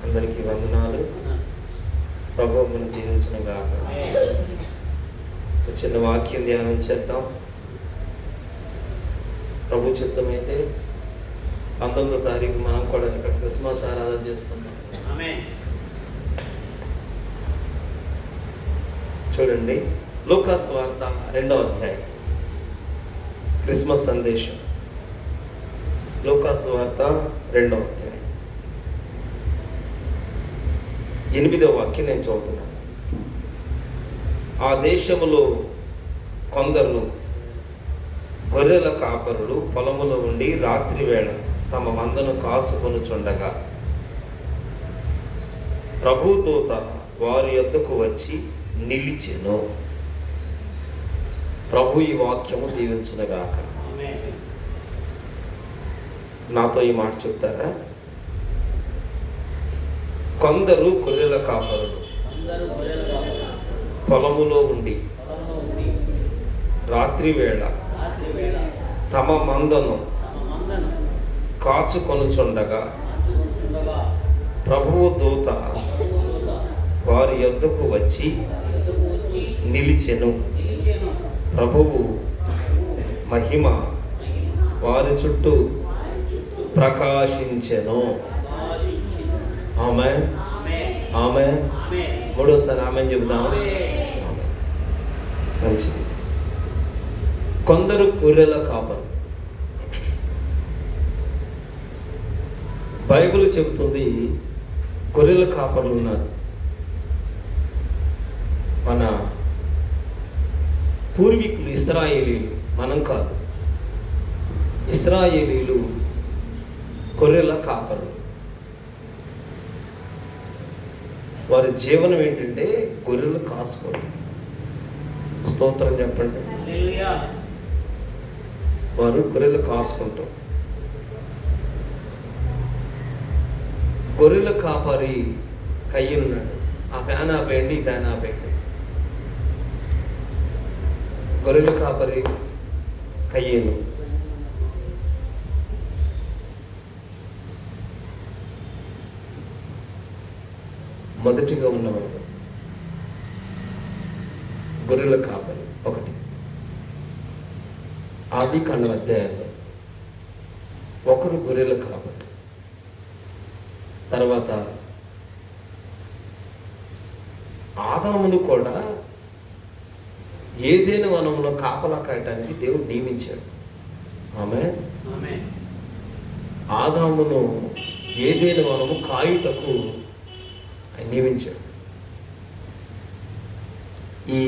అందరికీ వందనాలు. ప్రభువును దీవించును గాక. చిన్న వాక్యం ధ్యానం చేద్దాం. ప్రభు చిత్తమైతే 19వ తారీఖు మనం కూడా ఇక్కడ క్రిస్మస్ ఆరాధన చేసుకుందాం. చూడండి, లూకా సువార్త 2వ అధ్యాయం, క్రిస్మస్ సందేశం. లూకా సువార్త 2వ అధ్యాయం 8వ వాక్యం నేను చదువుతున్నాను. ఆ దేశములో కొందరు గొర్రెల కాపరులు పొలములో ఉండి రాత్రి వేళ తమ మందను కాసుకొనుచుండగా ప్రభుదూత వారి యొద్దకు వచ్చి నిలిచెను. ప్రభు ఈ వాక్యము దీవించునుగాక. నాతో ఈ మాట చెప్తారా? కొందరు గొర్రెల కాపరులు పొలములో ఉండి రాత్రి వేళ తమ మందను కాచుకొనుచుండగా ప్రభువు దూత వారి యొద్దకు వచ్చి నిలిచెను. ప్రభువు మహిమ వారి చుట్టూ ప్రకాశించెను. ఆమె ఆమె మూడోసారి ఆమె చెబుతాము. మంచిది. కొందరు గొర్రెల కాపరు. బైబిల్ చెబుతుంది గొర్రెల కాపర్లు ఉన్నారు. మన పూర్వీకులు ఇశ్రాయేలీలు, మనం కాదు. ఇశ్రాయేలీలు గొర్రెల కాపరులు. వారి జీవనం ఏంటంటే గొర్రెలు కాసుకోవడం. స్తోత్రం చెప్పండి. వారు గొర్రెలు కాసుకుంటాం. గొర్రెల కాపరి కయ్యనున్నాడు. ఆ ఫ్యాన్ ఆపేయండి, ఈ ఫ్యాన్ ఆపేయండి. గొర్రెల కాపరి కయ్యను. మొదటిగా ఉన్నవాడు గొర్రెల కాపరి. ఒకటి ఆదికాండం అధ్యాయంలో ఒకరు గొర్రెల కాపరి. తర్వాత ఆదామును కూడా ఏదైనా వనంలో కాపలా కాయటానికి దేవుడు నియమించాడు. ఆమె ఆదామును ఏదైనా వనము కాయుటకు ఆయన నియమించాడు. ఈ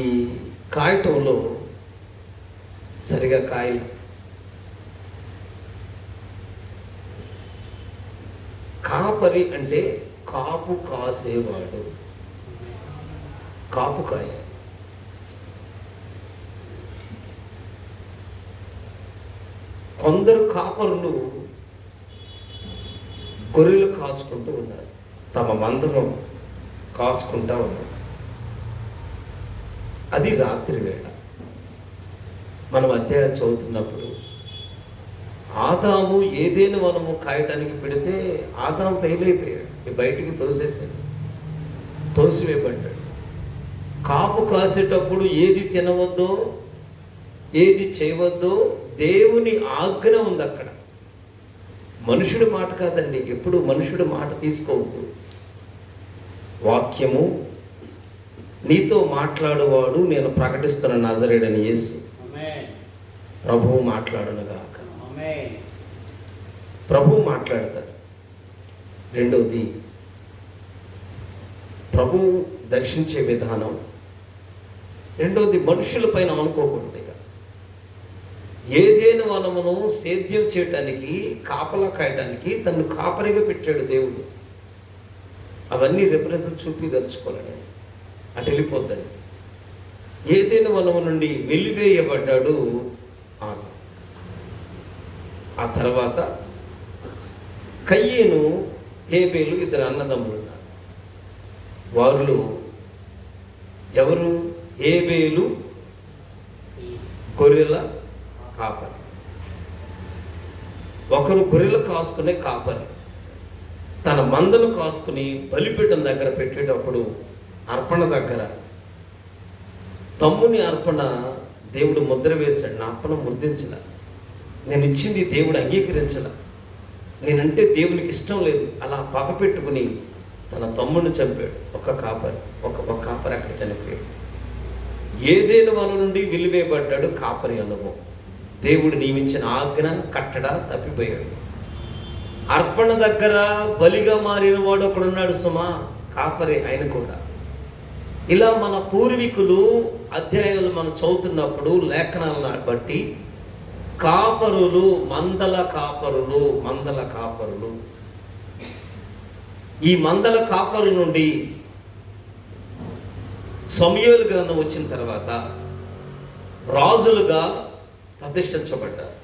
కాయటంలో సరిగా కాయలు. కాపరి అంటే కాపు కాసేవాడు, కాపు కాయ. కొందరు కాపరులు గొర్రెలు కాచుకుంటూ ఉన్నారు, తమ మందను కాసుకుంటూ ఉన్నారు. అది రాత్రి వేళ. మనం అధ్యాయం చదువుతున్నప్పుడు ఆదాము ఏదైనా మనము కాయటానికి పెడితే ఆదాము ఫెయిలైపోయాడు, బయటికి తోసేసాడు, తోసివేయబడ్డాడు. కాపు కాసేటప్పుడు ఏది తినవద్దో ఏది చేయవద్దో దేవుని ఆజ్ఞ ఉంది అక్కడ. మనుషుడి మాట కాదండి, ఎప్పుడు మనుషుడి మాట తీసుకోవద్దు. వాక్యము నీతో మాట్లాడువాడు నేను ప్రకటిస్తున్న నజరేయుడని యేసు. ప్రభువు మాట్లాడునుగాక. ప్రభువు మాట్లాడతారు. రెండవది, ప్రభువు దర్శించే విధానం. రెండవది, మనుషుల పైన అనుకోకూడదు. ఇక ఏదేను వనమును సేద్యం చేయటానికి, కాపలా కాయటానికి తను కాపరిగా పెట్టాడు దేవుడు. అవన్నీ రిప్రజెంట్ చూపి దలుచుకోలేడు, అటు వెళ్ళిపోద్దని. ఏదైనా వనము నుండి వెలివేయబడ్డాడు ఆమె. ఆ తర్వాత కయ్యేను, హేబేలు ఇద్దరు అన్నదమ్ములు ఉన్నారు. వారిలో ఎవరు? హేబేలు గొర్రెల కాపరి. ఒకరు గొర్రెలు కాసుకునే కాపరి, తన మందను కాసుకుని బలిపీఠం దగ్గర పెట్టేటప్పుడు అర్పణ దగ్గర తమ్ముని అర్పణ దేవుడు ముద్ర వేశాడు. నా అర్పణ ముద్రించల, నేను ఇచ్చింది దేవుడు అంగీకరించల, నేనంటే దేవునికి ఇష్టం లేదు. అలా పగ పెట్టుకుని తన తమ్ముడిని చంపాడు. ఒక కాపరి అక్కడ చనిపోయాడు. ఏదేను వన నుండి వెలివేయబడ్డాడు. కాపరి అనుభవం, దేవుడు నియమించిన ఆజ్ఞ కట్టడ తప్పిపోయాడు. అర్పణ దగ్గర బలిగా మారిన వాడు ఒకడున్నాడు సుమా, కాపరి. ఆయన కూడా ఇలా మన పూర్వీకులు అధ్యాయాలు మనం చదువుతున్నప్పుడు లేఖనాలను బట్టి కాపరులు, మందల కాపరులు, ఈ మందల కాపరుల నుండి సమూయేలు గ్రంథం వచ్చిన తర్వాత రాజులుగా ప్రతిష్ఠించబడ్డారు.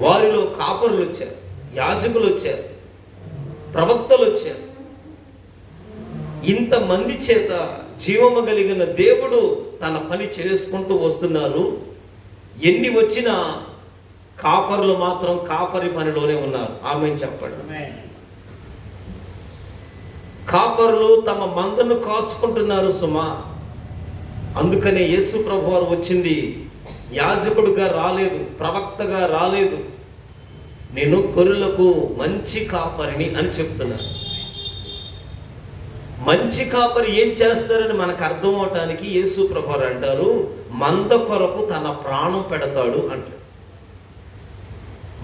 వారిలో కాపరులు వచ్చారు, యాజకులు వచ్చారు, ప్రవక్తలు వచ్చారు. ఇంతమంది చేత జీవము కలిగిన దేవుడు తన పని చేసుకుంటూ వస్తున్నారు. ఎన్ని వచ్చినా కాపరులు మాత్రం కాపరి పనిలోనే ఉన్నారు. ఆమేన్ చెప్పండి. కాపరులు తమ మందను కాసుకుంటున్నారు సుమా. అందుకనే యేసు ప్రభువారు వచ్చింది యాజకుడుగా రాలేదు, ప్రవక్తగా రాలేదు. నేను గొర్రెలకు మంచి కాపరిని అని చెప్తున్నాను. మంచి కాపరి ఏం చేస్తారని మనకు అర్థం అవటానికి యేసు ప్రభువారు అంటారు, మంద కొరకు తన ప్రాణం పెడతాడు అంటారు.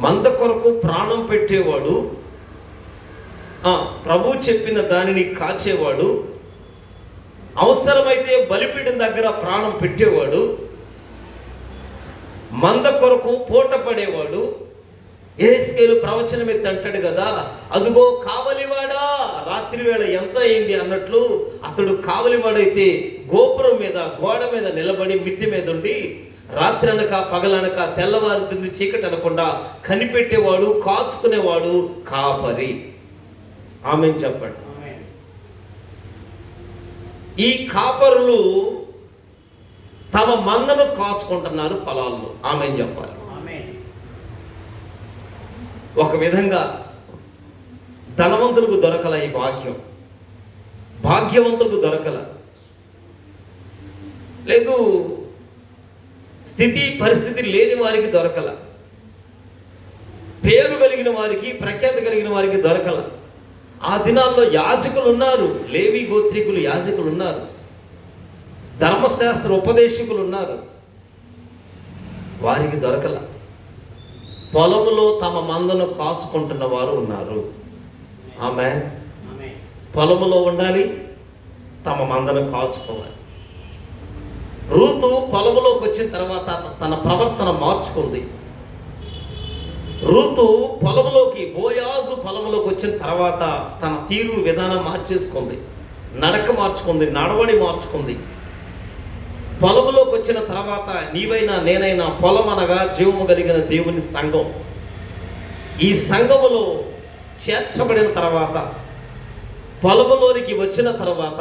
మంద కొరకు ప్రాణం పెట్టేవాడు, ప్రభు చెప్పిన దానిని కాచేవాడు, అవసరమైతే బలిపీఠం దగ్గర ప్రాణం పెట్టేవాడు, మంద కొరకు పూట పడేవాడు. యెహెజ్కేలు ప్రవచనం ఎత్తి అంటాడు కదా, అదుగో కావలివాడా, రాత్రి వేళ ఎంత అయింది అన్నట్లు అతడు కావలివాడైతే గోపురం మీద, గోడ మీద నిలబడి మిద్దె మీద ఉండి రాత్రి అనక పగలనక తెల్లవారుతుంది చీకటి అనకుండా కనిపెట్టేవాడు, కాచుకునేవాడు కాపరి. ఆమేన్ చెప్పండి. ఈ కాపరులు తమ మందను కాచుకుంటున్నారు పొలాల్లో. ఆమేన్ చెప్పాలి. ఒక విధంగా ధనవంతులకు దొరకల ఈ భాగ్యం, భాగ్యవంతులకు దొరకల. లేదు, స్థితి పరిస్థితి లేని వారికి దొరకల, పేరు కలిగిన వారికి, ప్రఖ్యాతి కలిగిన వారికి దొరకల. ఆ దినాల్లో యాజకులు ఉన్నారు, లేవి గోత్రికులు యాజకులు ఉన్నారు, ధర్మశాస్త్ర ఉపదేశకులు ఉన్నారు, వారికి దొరకల. పొలములో తమ మందను కాసుకుంటున్న వారు ఉన్నారు. ఆమె పొలములో ఉండాలి, తమ మందను కాచుకోవాలి. రూతు పొలములోకి వచ్చిన తర్వాత తన ప్రవర్తన మార్చుకుంది. రూతు పొలములోకి, బోయాజు పొలములోకి వచ్చిన తర్వాత తన తీరు విధానం మార్చేసుకుంది, నడక మార్చుకుంది, నడవడి మార్చుకుంది. పొలములోకి వచ్చిన తర్వాత నీవైనా నేనైనా పొలం అనగా జీవము కలిగిన దేవుని సంఘం. ఈ సంఘములో చేర్చబడిన తర్వాత, పొలములోనికి వచ్చిన తర్వాత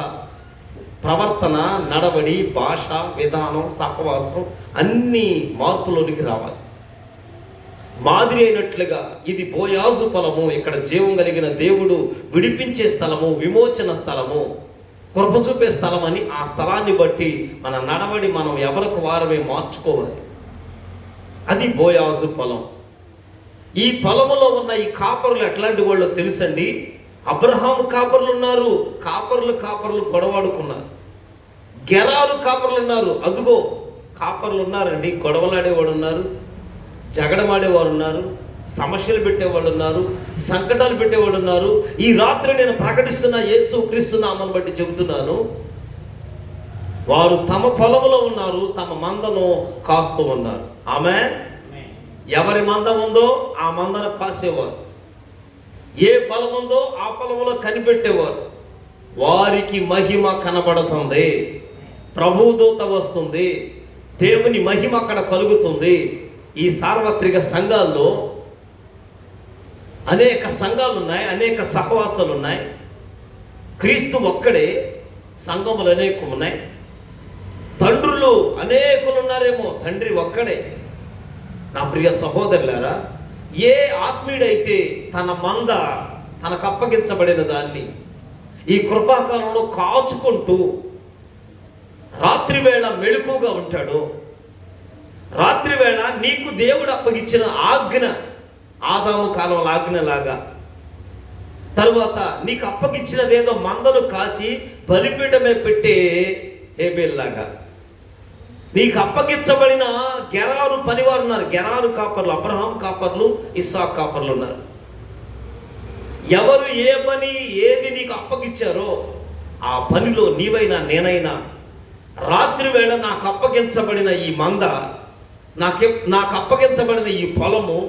ప్రవర్తన, నడవడి, భాష, విధానం, సహవాసం అన్నీ మార్పులోనికి రావాలి. మాదిరి అయినట్లుగా ఇది బోయాజు పొలము, ఇక్కడ జీవం కలిగిన దేవుడు విడిపించే స్థలము, విమోచన స్థలము, కృప చూపే స్థలం అని ఆ స్థలాన్ని బట్టి మన నడవడి మనం ఎవరికి వారమే మార్చుకోవాలి. అది బోయాజు పొలం. ఈ పొలములో ఉన్న ఈ కాపరులు ఎట్లాంటి వాళ్ళు తెలుసండి? అబ్రహాము కాపరులు ఉన్నారు, కాపరులు గొడవాడుకున్నారు. గెరారు కాపరులు ఉన్నారు, అదుగో కాపరులు ఉన్నారండి. గొడవలాడేవాడు ఉన్నారు, జగడమాడేవారు ఉన్నారు, సమస్యలు పెట్టేవాళ్ళు ఉన్నారు, సంకటాలు పెట్టేవాళ్ళు ఉన్నారు. ఈ రాత్రి నేను ప్రకటిస్తున్న యేసు క్రీస్తు నామమును బట్టి చెబుతున్నాను, వారు తమ పొలములో ఉన్నారు, తమ మందను కాస్తూ ఉన్నారు. ఆమేన్. ఎవరి మందం ఉందో ఆ మందను కాసేవారు, ఏ పొలం ఉందో ఆ పొలంలో కనిపెట్టేవారు. వారికి మహిమ కనబడుతుంది, ప్రభుదూత వస్తుంది, దేవుని మహిమ అక్కడ కలుగుతుంది. ఈ సార్వత్రిక సంఘాల్లో అనేక సంఘాలు ఉన్నాయి, అనేక సహవాసాలు ఉన్నాయి. క్రీస్తు ఒక్కడే, సంఘములు అనేకం ఉన్నాయి. తండ్రులు అనేకులు ఉన్నారేమో, తండ్రి ఒక్కడే. నా ప్రియ సహోదరులారా, ఏ ఆత్మీయుడైతే తన మంద, తనకు అప్పగించబడిన దాన్ని ఈ కృపాకాలంలో కాచుకుంటూ రాత్రివేళ మెలకుగా ఉంటాడో, రాత్రివేళ నీకు దేవుడు అప్పగించిన ఆజ్ఞ ఆదాము కాలంలో ఆజ్ఞలాగా, తరువాత నీకు అప్పగించినదేదో మందను కాచి బలిపీఠమే పెట్టే హేబేల్లాగా, నీకు అప్పగించబడిన గెరారు పనివారు ఉన్నారు. గెరారు కాపర్లు, అబ్రహాం కాపర్లు, ఇస్సాకు కాపర్లు ఉన్నారు. ఎవరు ఏ పని ఏది నీకు అప్పగించారో ఆ పనిలో నీవైనా నేనైనా రాత్రి వేళ నాకు అప్పగించబడిన ఈ మంద, నాకు అప్పగించబడిన ఈ పొలము,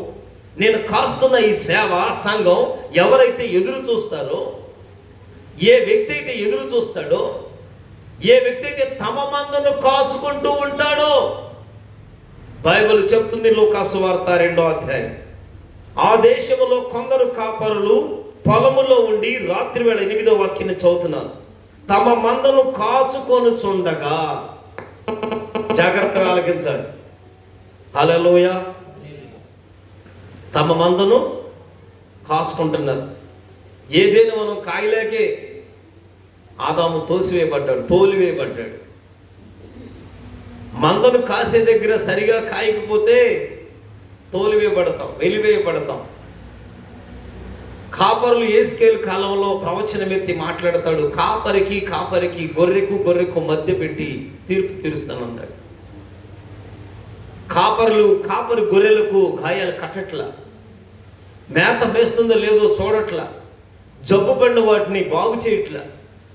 నేను కాస్తున్న ఈ సేవ సంఘం ఎవరైతే ఎదురు చూస్తారో, ఏ వ్యక్తి అయితే ఎదురు చూస్తాడో, ఏ వ్యక్తి అయితే తమ మందను కాచుకుంటూ ఉంటాడో, బైబిల్ చెప్తుంది లూకాసు వార్త 2వ అధ్యాయం, ఆ దేశంలో కొందరు కాపరులు పొలములో ఉండి, రాత్రివేళ 8వ వాక్యాన్ని చదువుతున్నాను, తమ మందను కాచుకొనుచుండగా, జాగ్రత్తగా ఆలకించాలి, హల్లెలూయా, తమ మందను కాసుకుంటున్నారు. ఏదైనా మనం కాయలేకే ఆదాము తోలివేయబడ్డాడు. మందను కాసే దగ్గర సరిగా కాయకపోతే వెలివేయబడతాం. కాపరులు యేసుకేలు కాలంలో ప్రవచనం ఎత్తి మాట్లాడతాడు, కాపరికి గొర్రెకు మధ్య పెట్టి తీర్పు తీరుస్తానన్నాడు. కాపరి గొర్రెలకు గాయాలు కట్టట్లా, మేత మేస్తుందో లేదో చూడట్లా, జబ్బు పడిన వాటిని బాగు చేయట్లా,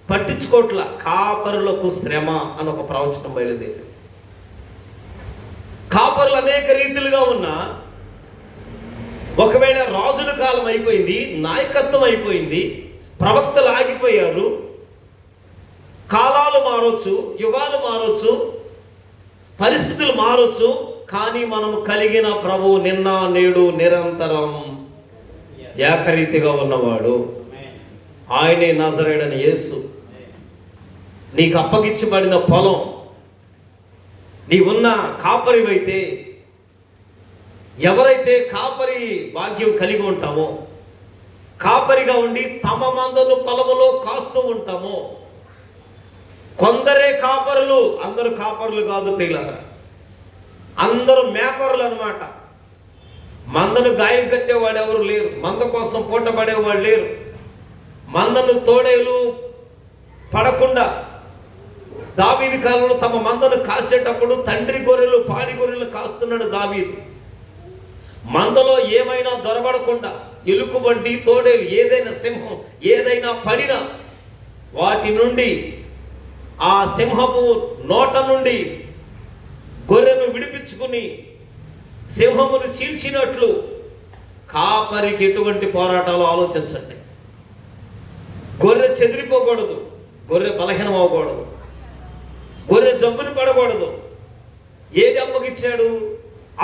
పట్టించుకోవట్లా. కాపరులకు శ్రమ అని ఒక ప్రవచనం బయలుదేరింది. కాపరులు అనేక రీతిలుగా ఉన్నా, ఒకవేళ రాజుల కాలం అయిపోయింది, నాయకత్వం అయిపోయింది, ప్రవక్తలు ఆగిపోయారు, కాలాలు మారొచ్చు, యుగాలు మారొచ్చు, పరిస్థితులు మారొచ్చు, కానీ మనము కలిగిన ప్రభువు నిన్న నేడు నిరంతరం ఏకరీతిగా ఉన్నవాడు. ఆయనే నజరేయుడైన యేసు. నీకు అప్పగించబడిన పొలం, నీవున్న కాపరివైతే, ఎవరైతే కాపరి భాగ్యం కలిగి ఉంటామో, కాపరిగా ఉండి తమ మందను పొలములో కాస్తూ ఉంటామో, కొందరే కాపరులు, అందరూ కాపరులు కాదు ప్రియులారా, అందరూ మేపరులు అన్నమాట. మందను గాయం కట్టేవాడు ఎవరు లేరు, మంద కోసం పూటపడేవాడు లేరు. మందను తోడేలు పడకుండా దావీదు కాలంలో తమ మందను కాసేటప్పుడు తండ్రి గొర్రెలు, పాడి గొర్రెలు కాస్తున్నాడు దావీదు. మందలో ఏమైనా దొరబడకుండా ఎలుకబంటి, తోడేలు, ఏదైనా సింహం ఏదైనా పడినా వాటి నుండి, ఆ సింహపు నోట నుండి గొర్రెను విడిపించుకుని సింహమును చీల్చినట్లు కాపరికి ఎటువంటి పోరాటాలు ఆలోచించండి. గొర్రె చెదిరిపోకూడదు, గొర్రె బలహీనం అవ్వకూడదు, గొర్రె జబ్బుని పడకూడదు. ఏది అప్పగిచ్చాడు?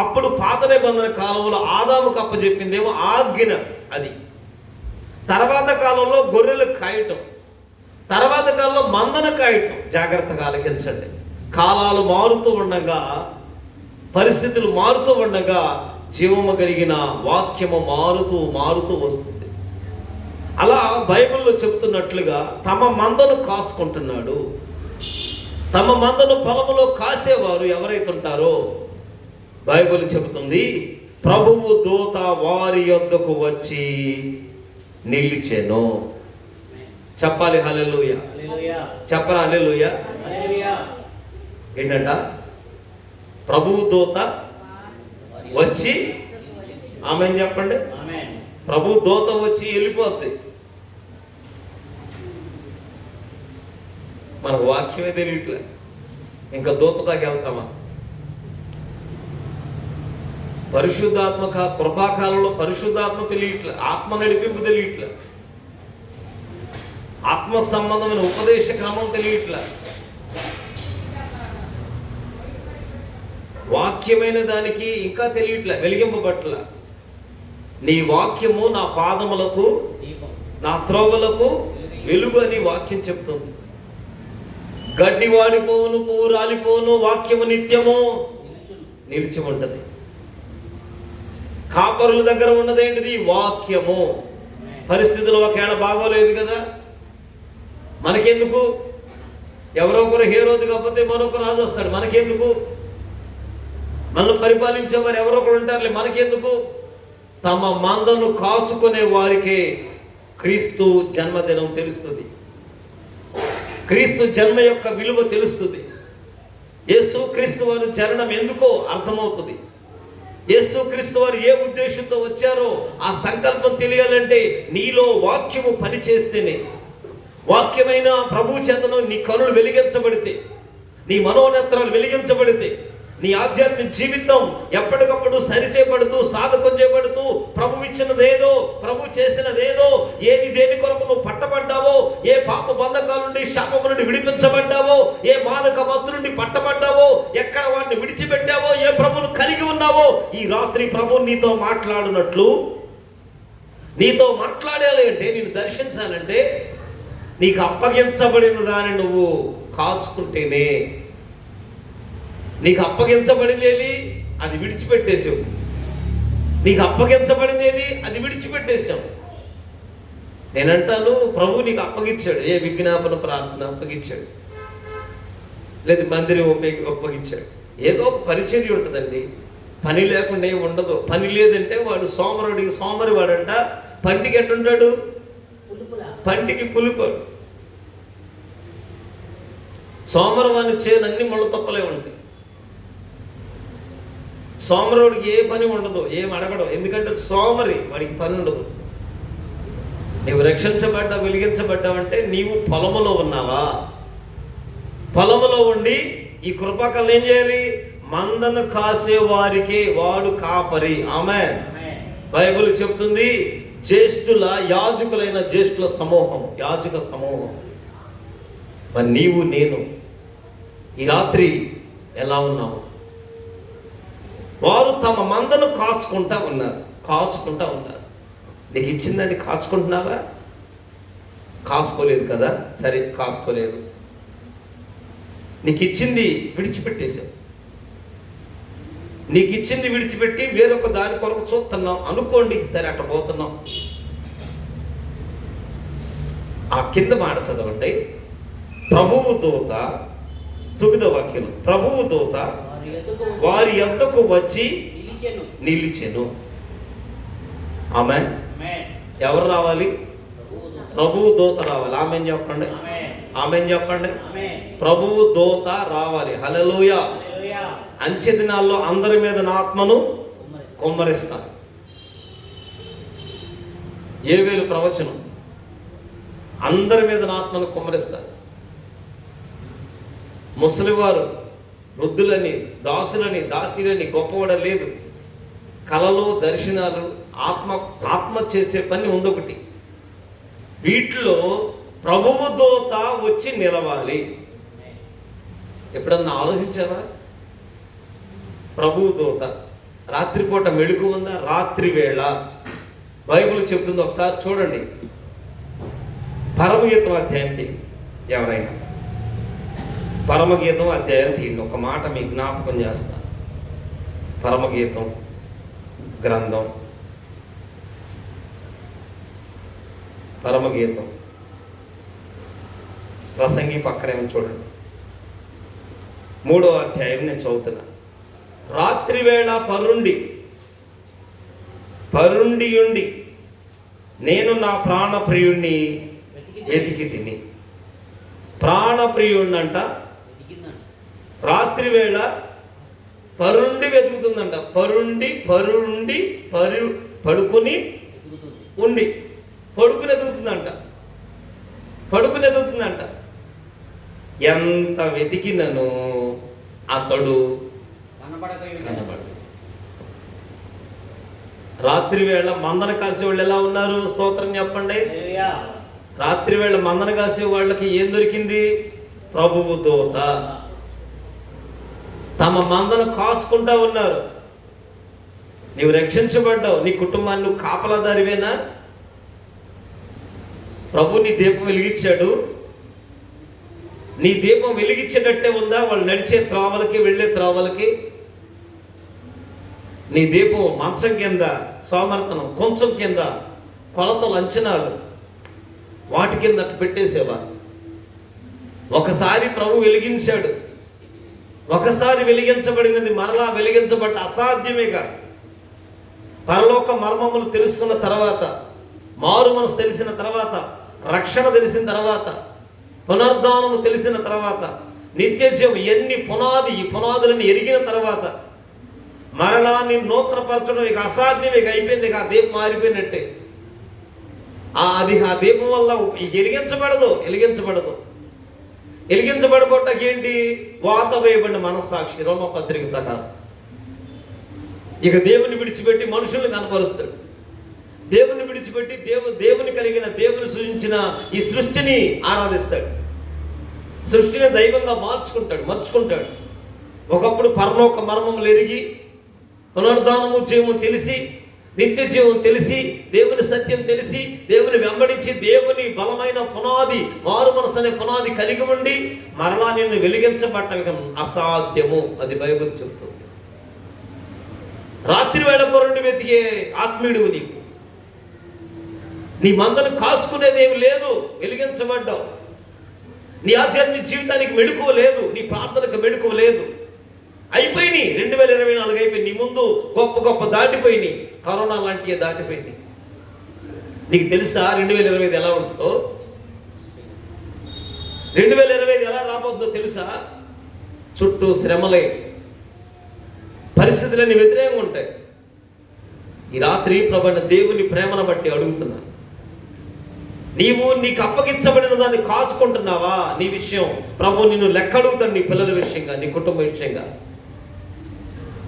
అప్పుడు పాత నిబంధన కాలంలో ఆదాముకు అప్పచెప్పిందేమో ఆజ్ఞ, అది. తర్వాత కాలంలో గొర్రెలు కాయటం, తర్వాత కాలంలో మందను కాయటం. జాగ్రత్తగా ఆలకించండి. కాలాలు మారుతూ ఉండగా, పరిస్థితులు మారుతూ ఉండగా జీవము కలిగిన వాక్యము మారుతూ వస్తుంది. అలా బైబిల్లో చెప్తున్నట్లుగా తమ మందను కాసుకుంటున్నాడు. తమ మందను పొలములో కాసేవారు ఎవరైతే ఉంటారో, బైబిల్ చెబుతుంది, ప్రభువు దూత వారి యొద్దకు వచ్చి నిలిచెను. చెప్పాలి హల్లెలూయా, చెప్పరా హల్లెలూయా. ఏంటంట? ప్రభువు దూత వచ్చి, ఆమె చెప్పండి, ప్రభు దూత వచ్చి వెళ్ళిపోద్ది. మనకు వాక్యమే తెలియట్లే, ఇంకా దూత దాకా వెళ్తామా? పరిశుద్ధాత్మ కృపాకాలంలో పరిశుద్ధాత్మ తెలియట్లే, ఆత్మ నడిపింపు తెలియట్లే, ఆత్మ సంబంధమైన ఉపదేశ క్రమం తెలియట్లే, వాక్యమైన దానికి ఇంకా తెలియట్లే, వెలిగింపబట్ల. నీ వాక్యము నా పాదములకు, నా త్రోవలకు వెలుగు అని వాక్యం చెప్తుంది. గడ్డి వాడిపోవును, పువ్వు రాలిపోవును, వాక్యము నిత్యము నిలిచి ఉంటది. కాపరుల దగ్గర ఉన్నదేంటిది? వాక్యము. పరిస్థితులు ఒకవేళ బాగోలేదు కదా, మనకెందుకు? ఎవరో ఒకరు హేరోది కాకపోతే మరొక రాజు వస్తాడు, మనకెందుకు? మనల్ని పరిపాలించేవారు ఎవరో ఒకరు ఉంటారులే, మనకెందుకు? తమ మందను కాచుకునే వారికే క్రీస్తు జన్మదినం తెలుస్తుంది, క్రీస్తు జన్మ యొక్క విలువ తెలుస్తుంది. యేసు క్రీస్తు వారు జననం ఎందుకో అర్థమవుతుంది. యేసు క్రీస్తు వారు ఏ ఉద్దేశంతో వచ్చారో ఆ సంకల్పం తెలియాలంటే నీలో వాక్యము పనిచేస్తేనే, వాక్యమైన ప్రభు చేతను నీ కనులు వెలిగించబడితే, నీ మనోనేత్రాలు వెలిగించబడితే, నీ ఆధ్యాత్మిక జీవితం ఎప్పటికప్పుడు సరిచేయబడుతూ సాధకం చేయబడుతూ ప్రభు ఇచ్చినదేదో, ప్రభు చేసినదేదో, ఏది దేని కొరకు నువ్వు పట్టబడ్డావో, ఏ పాప బంధకాల నుండి శాపము నుండి విడిపించబడ్డావో, ఏ మాదక మత్తు నుండి పట్టబడ్డావో, ఎక్కడ వాడిని విడిచిపెట్టావో, ఏ ప్రభువును కలిగి ఉన్నావో, ఈ రాత్రి ప్రభు నీతో మాట్లాడినట్లు, నీతో మాట్లాడాలి అంటే, నేను దర్శించాలంటే నీకు అప్పగించబడిన దాన్ని నువ్వు కాచుకుంటేనే. నీకు అప్పగించబడింది ఏది? అది విడిచిపెట్టేసావు. నీకు అప్పగించబడింది ఏది? అది విడిచిపెట్టేశావు. నేనంటాను, ప్రభు నీకు అప్పగించాడు. ఏ విజ్ఞాపన ప్రార్థన అప్పగించాడు, లేదు మందిరం అప్పగించాడు. ఏదో ఒక పరిచర్య ఉంటుందండి, పని లేకుండా ఉండదు. పని లేదంటే వాడు సోమరి వాడంట. పంటికి ఎట్టుంటాడు? పంటికి పులిపాడు. సోమరవాని చేనన్ని ముళ్ళ తొప్పలే ఉంటాయి. సోమరుడికి ఏ పని ఉండదు, ఏం అడగడు. ఎందుకంటే సోమరి, వాడికి పని ఉండదు. నీవు రక్షించబడ్డా, వెలిగించబడ్డావంటే నీవు పొలములో ఉన్నావా? పొలములో ఉండి ఈ కృపకల్ని ఏం చేయాలి? మందను కాసే వారికి వాడు కాపరి. ఆమేన్. బైబిల్ చెప్తుంది, జ్యేష్ఠుల యాజకులైన జ్యేష్ఠుల సమూహం, యాజక సమూహం. మరి నీవు నేను ఈ రాత్రి ఎలా ఉన్నావు? వారు తమ మందను కాసుకుంటా ఉన్నారు. నీకు ఇచ్చిందని కాసుకుంటున్నావా? కాసుకోలేదు కదా, సరే కాసుకోలేదు. నీకు ఇచ్చింది విడిచిపెట్టేశావు. నీకు ఇచ్చింది విడిచిపెట్టి వేరొక దాని కొరకు చూస్తున్నాం అనుకోండి, సరే అట్ట పోతున్నాం. ఆ కింద మాట చదవండి. ప్రభువు దూత, 9వ వాక్యం, ప్రభువు దూత వారి యొద్దకు వచ్చి నిలిచెను. ఆమేన్. ఎవరు రావాలి? ప్రభువు దూత రావాలి. ఆమేన్ చెప్పండి. ఆమేన్ చెప్పండి. ప్రభువు దూత రావాలి. హల్లెలూయా. అంచె దినాల్లో అందరి మీద నా ఆత్మను కుమ్మరిస్తాను. యోవేలు ప్రవచనం, అందరి మీద నా ఆత్మను కుమ్మరిస్తాను. ముసలివారు, వృద్ధులని, దాసులని, దాసీలని గొప్పవాడ లేదు. కళలు, దర్శనాలు, ఆత్మ చేసే పని ఉందొకటి. వీటిలో ప్రభువు దూత వచ్చి నిలవాలి. ఎప్పుడన్నా ఆలోచించావా? ప్రభువు దూత రాత్రిపూట మెళుకు ఉందా? రాత్రి వేళ బైబిల్ చెప్తుంది, ఒకసారి చూడండి. పరమగీతం అధ్యాయం తీయండి. ఎవరైనా పరమగీతం అధ్యాయం తీయండి. ఒక మాట మీ జ్ఞాపకం చేస్తా. పరమగీతం గ్రంథం, పరమగీతం ప్రసంగి పక్కనే చూడండి. 3వ అధ్యాయం నేను చదువుతున్నా. రాత్రి వేళ పరుండి నేను నా ప్రాణప్రియుణ్ణి వెతికి తిని. ప్రాణప్రియుణ్ణి అంట రాత్రి వేళ పరుండి వెతుకుతుందంట. పడుకుని ఎదుగుతుందంట. ఎంత వెతికినను అతడు కనబడలేదు. రాత్రి వేళ మందన కాసే వాళ్ళు ఎలా ఉన్నారు? స్తోత్రం చెప్పండి. రాత్రి వేళ మందన కాసే వాళ్ళకి ఏం దొరికింది? ప్రభువు దూత. తమ మందను కాసుకుంటా ఉన్నారు. నీవు రక్షించబడ్డావు, నీ కుటుంబాన్ని నువ్వు కాపలాదారివేనా? ప్రభు నీ దీపం వెలిగించాడు. నీ దీపం వెలిగించేటట్టే ఉందా? వాళ్ళు నడిచే త్రావలకి, వెళ్ళే త్రావలకి. నీ దీపం మంచం కింద, సోమర్తనం కొంచెం కింద కొలతలు, అంచనాలు వాటి కింద పెట్టేసేవారు. ఒకసారి ప్రభు వెలిగించాడు, ఒకసారి వెలిగించబడినది మరలా వెలిగించబడ్డ అసాధ్యమేగా. పరలోక మర్మములు తెలుసుకున్న తర్వాత, మారు మనసు తెలిసిన తర్వాత, రక్షణ తెలిసిన తర్వాత, పునరుద్ధానము తెలిసిన తర్వాత, నిత్య జీవం ఈ పునాదులను ఎరిగిన తర్వాత మరలా నేను నూతనపరచడం ఇక అసాధ్యం, ఇక అయిపోయింది, ఇక ఆ దీపం మారిపోయినట్టే. అది ఆ దీపం వల్ల వెలిగించబడబోటానికి ఏంటి? వాత వేయబడిన మనస్సాక్షి, రోమపత్రిక ప్రకారం. ఇక దేవుని విడిచిపెట్టి మనుషుల్ని కనపరుస్తాడు. దేవుని విడిచిపెట్టి దేవుని కలిగిన, దేవుని సృజించిన ఈ సృష్టిని ఆరాధిస్తాడు. సృష్టిని దైవంగా మర్చుకుంటాడు. ఒకప్పుడు పరలోక మర్మములు ఎరిగి, పునరుద్ధానము జీవము తెలిసి, నిత్య జీవం తెలిసి, దేవుని సత్యం తెలిసి, దేవుని వెంబడించి, దేవుని బలమైన పునాది, మారు మనసు అనే పునాది కలిగి ఉండి మరలా నిన్ను వెలిగించబట్టం అసాధ్యము. అది బైబిల్ చెబుతుంది. రాత్రి వేళ పొరుండి వెతికే ఆత్మీయుడు నీకు. నీ మందను కాసుకునేదేమి లేదు, వెలిగించబడ్డావు. నీ ఆధ్యాత్మిక జీవితానికి మెళుకువ లేదు, నీ ప్రార్థనకు మెళుకువ లేదు. అయిపోయినాయి 2024 అయిపోయి. నీ ముందు గొప్ప దాటిపోయినాయి. కరోనా లాంటివి దాటిపోయినాయి. నీకు తెలుసా 2025 ఎలా ఉంటుందో? 2025 ఎలా రాబోతుందో తెలుసా? చుట్టూ శ్రమలే, పరిస్థితులన్నీ వ్యతిరేకంగా ఉంటాయి. ఈ రాత్రి ప్రభువైన దేవుని ప్రేమను బట్టి అడుగుతున్నాను, నీకు అప్పగించబడిన దాన్ని కాచుకుంటున్నావా? నీ విషయం ప్రభు నిన్ను లెక్క అడుగుతాడు. నీ పిల్లల విషయంగా, నీ కుటుంబ విషయంగా,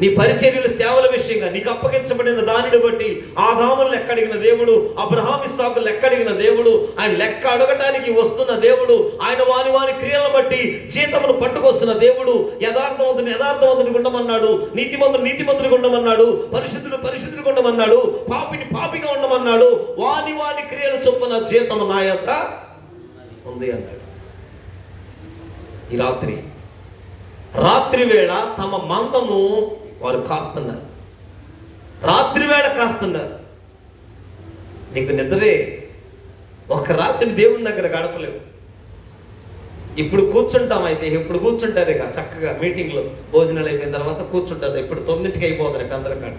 నీ పరిచర్యల సేవల విషయంగా, నీకు అప్పగించబడిన దానిని బట్టి ఆదామును లెక్క అడిగిన దేవుడు, అబ్రహాము ఇస్సాకు లెక్క అడిగిన దేవుడు, ఆయన లెక్క అడగటానికి వస్తున్న దేవుడు, ఆయన వాని క్రియలను బట్టి జీతమును పట్టుకొస్తున్న దేవుడు. యథార్థవంతుని ఉండమన్నాడు, నీతిమంతుని ఉండమన్నాడు, పరిశుద్ధుడు ఉండమన్నాడు, పాపిగా ఉండమన్నాడు. వాని క్రియల చొప్పున జీతము నా యొక్క ఉంది అన్నాడు. ఈ రాత్రి వేళ తమ మందను వారు కాస్తున్నారు. రాత్రి వేళ కాస్తున్నారు. నీకు నిద్రే. ఒక రాత్రి దేవుని దగ్గర గడపలేవు. ఇప్పుడు కూర్చుంటాం. అయితే ఇప్పుడు కూర్చుంటారు ఇక చక్కగా మీటింగ్లో భోజనాలు అయిపోయిన తర్వాత కూర్చుంటారు. ఇప్పుడు 9కి అయిపోతారు ఇక అందరి కాడ.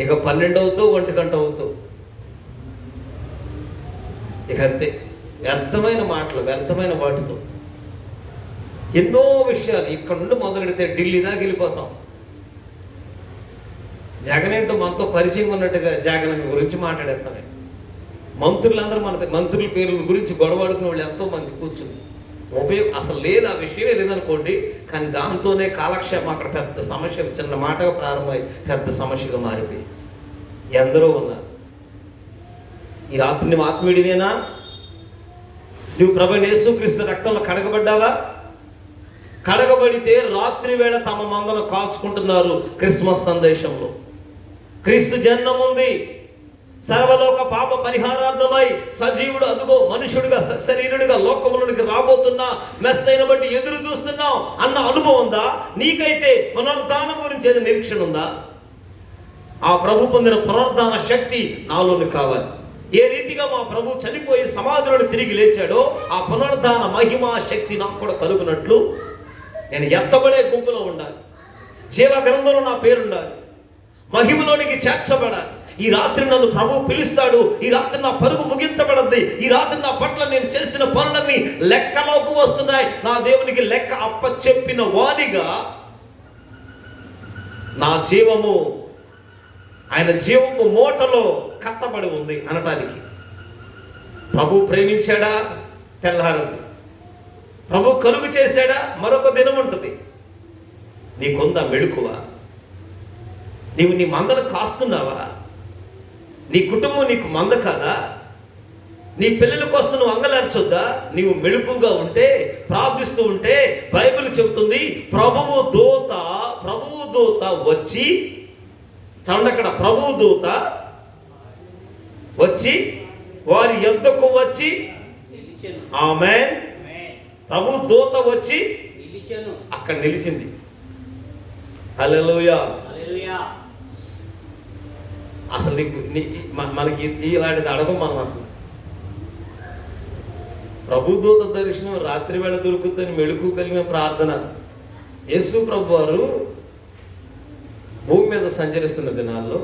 ఇక 12 అవుతూ 1 గంట అవుతూ ఇక అంతే. వ్యర్థమైన మాటలు, వ్యర్థమైన వాటితో ఎన్నో విషయాలు. ఇక్కడ నుండి మొదలెడితే ఢిల్లీ దాకా వెళ్ళిపోతాం. జగన్ ఏంటో మనతో పరిచయం ఉన్నట్టుగా జగన్ గురించి మాట్లాడేస్తామే. మంత్రులందరూ మంత్రుల పేర్ల గురించి గొడవాడుకునే వాళ్ళు ఎంతోమంది కూర్చుని అసలు లేదు, ఆ విషయమే లేదనుకోండి, కానీ దాంతోనే కాలక్షేపం. అక్కడ పెద్ద సమస్య, చిన్న మాటగా ప్రారంభమై పెద్ద సమస్యగా మారిపోయి ఎందరో ఉన్నారు. ఈ రాత్రి నువ్వు ఆత్మీయుడివేనా? నువ్వు ప్రభువైన యేసుక్రీస్తు రక్తంలో కడగబడ్డావా? కడగబడితే రాత్రి వేళ తమ మందను కాచుకుంటున్నారు. క్రిస్మస్ సందేశంలో క్రీస్తు జన్మముంది, సర్వలోక పాప పరిహారార్థమై సజీవుడు అదుగో మనుషుడిగా శరీరుడిగా లోకములోనికి రాబోతున్నా మెస్సైన బట్టి ఎదురు చూస్తున్నావు అన్న అనుభవం ఉందా? నీకైతే పునరుద్ధానం గురించి ఏదో నిరీక్షణ ఉందా? ఆ ప్రభు పొందిన పునరుద్ధాన శక్తి నాలోని కావాలి. ఏ రీతిగా మా ప్రభు చనిపోయి సమాధిలోని తిరిగి లేచాడో ఆ పునరుద్ధాన మహిమ శక్తి నాకు కూడా కలుగునట్లు నేను ఎత్తబడే గుంపులో ఉండాలి. జీవ గ్రంథంలో నా పేరుండాలి. మహిమలోనికి చేర్చబడాలి. ఈ రాత్రి నన్ను ప్రభు పిలుస్తాడు. ఈ రాత్రి నా పరుగు ముగించబడద్ది. ఈ రాత్రి నా పట్ల నేను చేసిన పనులన్నీ లెక్కలోకి వస్తున్నాయి. నా దేవునికి లెక్క అప్పచెప్పిన వానిగా నా జీవము ఆయన జీవము మూటలో కట్టబడి ఉంది అనటానికి. ప్రభు ప్రేమించాడా? తెల్లారదు. ప్రభు కలుగు చేశాడా? మరొక దినం ఉంటుంది. నీకుందా మెళుకువ? నీవు నీ మందను కాస్తున్నావా? నీ కుటుంబం నీకు మంద కాదా? నీ పిల్లల కోసం నువ్వు అంగలార్చొద్దా? నీవు మెళుకుగా ఉంటే, ప్రార్థిస్తూ ఉంటే బైబిల్ చెబుతుంది ప్రభువు దూత వచ్చి, చూడండి అక్కడ, ప్రభువు దూత వచ్చి వారి యొద్దకు వచ్చి, ఆమేన్. ప్రభు దూత వచ్చి అక్కడ నిలిచింది. హల్లెలూయా. అసలు మనకి ఇలాంటిది అడగం మనం అసలు. ప్రభుదూత దర్శనం రాత్రి వేళ దొరుకుతుందని మెళుకు కలిగిన ప్రార్థన. యేసు ప్రభు వారు భూమి మీద సంచరిస్తున్న దినాల్లో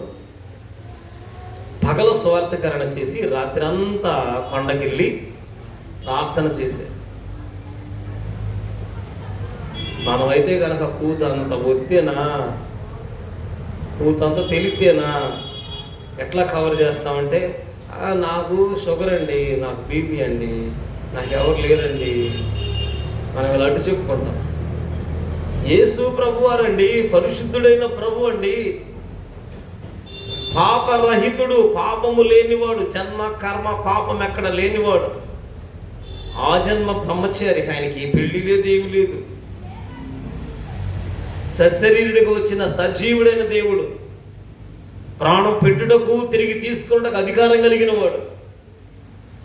పగల సువార్తకరణ చేసి రాత్రి అంతా కొండకెళ్ళి ప్రార్థన చేశారు. మనమైతే కనుక కూతంత ఒత్తేనా, కూతంత తెలితేనా ఎట్లా కవర్ చేస్తామంటే, నాకు షుగర్ అండి, నాకు బీపీ అండి, నాకు ఎవరు లేరండి, మనం ఇలా అడ్డు చెప్పుకుంటాం. యేసు ప్రభు వారండి పరిశుద్ధుడైన ప్రభు అండి, పాపరహితుడు, పాపము లేనివాడు, జన్మ కర్మ పాపం ఎక్కడ లేనివాడు, ఆ జన్మ బ్రహ్మచారి. ఆయనకి పెళ్లి లేదు, ఏమి లేదు, సశరీరుడికి వచ్చిన సజీవుడైన దేవుడు, ప్రాణం పెట్టుటకు తిరిగి తీసుకున్నకు అధికారం కలిగిన వాడు.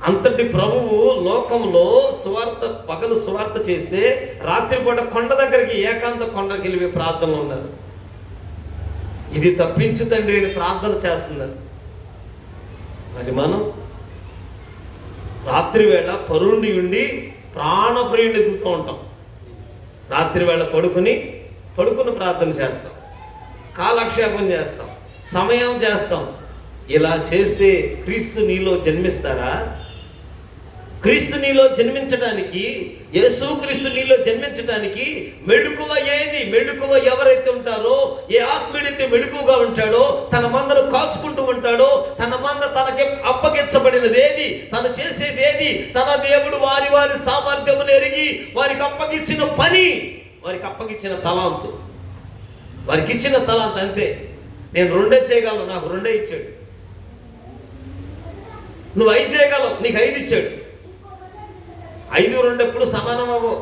అంతటి ప్రభువు లోకంలో సువార్త, పగలు సువార్త చేస్తే రాత్రిపూట కొండ దగ్గరికి, ఏకాంత కొండకి వెళ్ళి ప్రార్థనలు ఉన్నారు. ఇది తప్పించు తండ్రి అని ప్రార్థన చేస్తున్నారు. మరి మనం రాత్రి వేళ పరుండి ఉండి ప్రాణప్రియుడిని ఎదుగుతూ ఉంటాం. రాత్రి వేళ పడుకుని ప్రార్థన చేస్తాం, కాలక్షేపం చేస్తాం, సమయం చేస్తాం. ఇలా చేస్తే క్రీస్తు నీలో జన్మిస్తారా? క్రీస్తు నీలో జన్మించడానికి, యేసు క్రీస్తు నీలో జన్మించడానికి మెళుకువ ఏది? మెళుకువ ఎవరైతే ఉంటారో, ఏ ఆత్మీయుడైతే మెళుకువగా ఉంటాడో, తన మందను కాచుకుంటూ ఉంటాడో, తన మంద తనకి అప్పగించబడినది ఏది, తను చేసేది ఏది, తన దేవుడు వారి వారి సామర్థ్యమును ఎరిగి వారికి అప్పగించిన పని, వారికి అప్పగించిన తలాంతు, వారికి ఇచ్చిన తలాంతు అంతే. నేను 2 చేయగలను, నాకు 2 ఇచ్చాడు. నువ్వు 5 చేయగలవు, నీకు 5 ఇచ్చాడు. 5, 2 ఎప్పుడు సమానం అవ్వవు.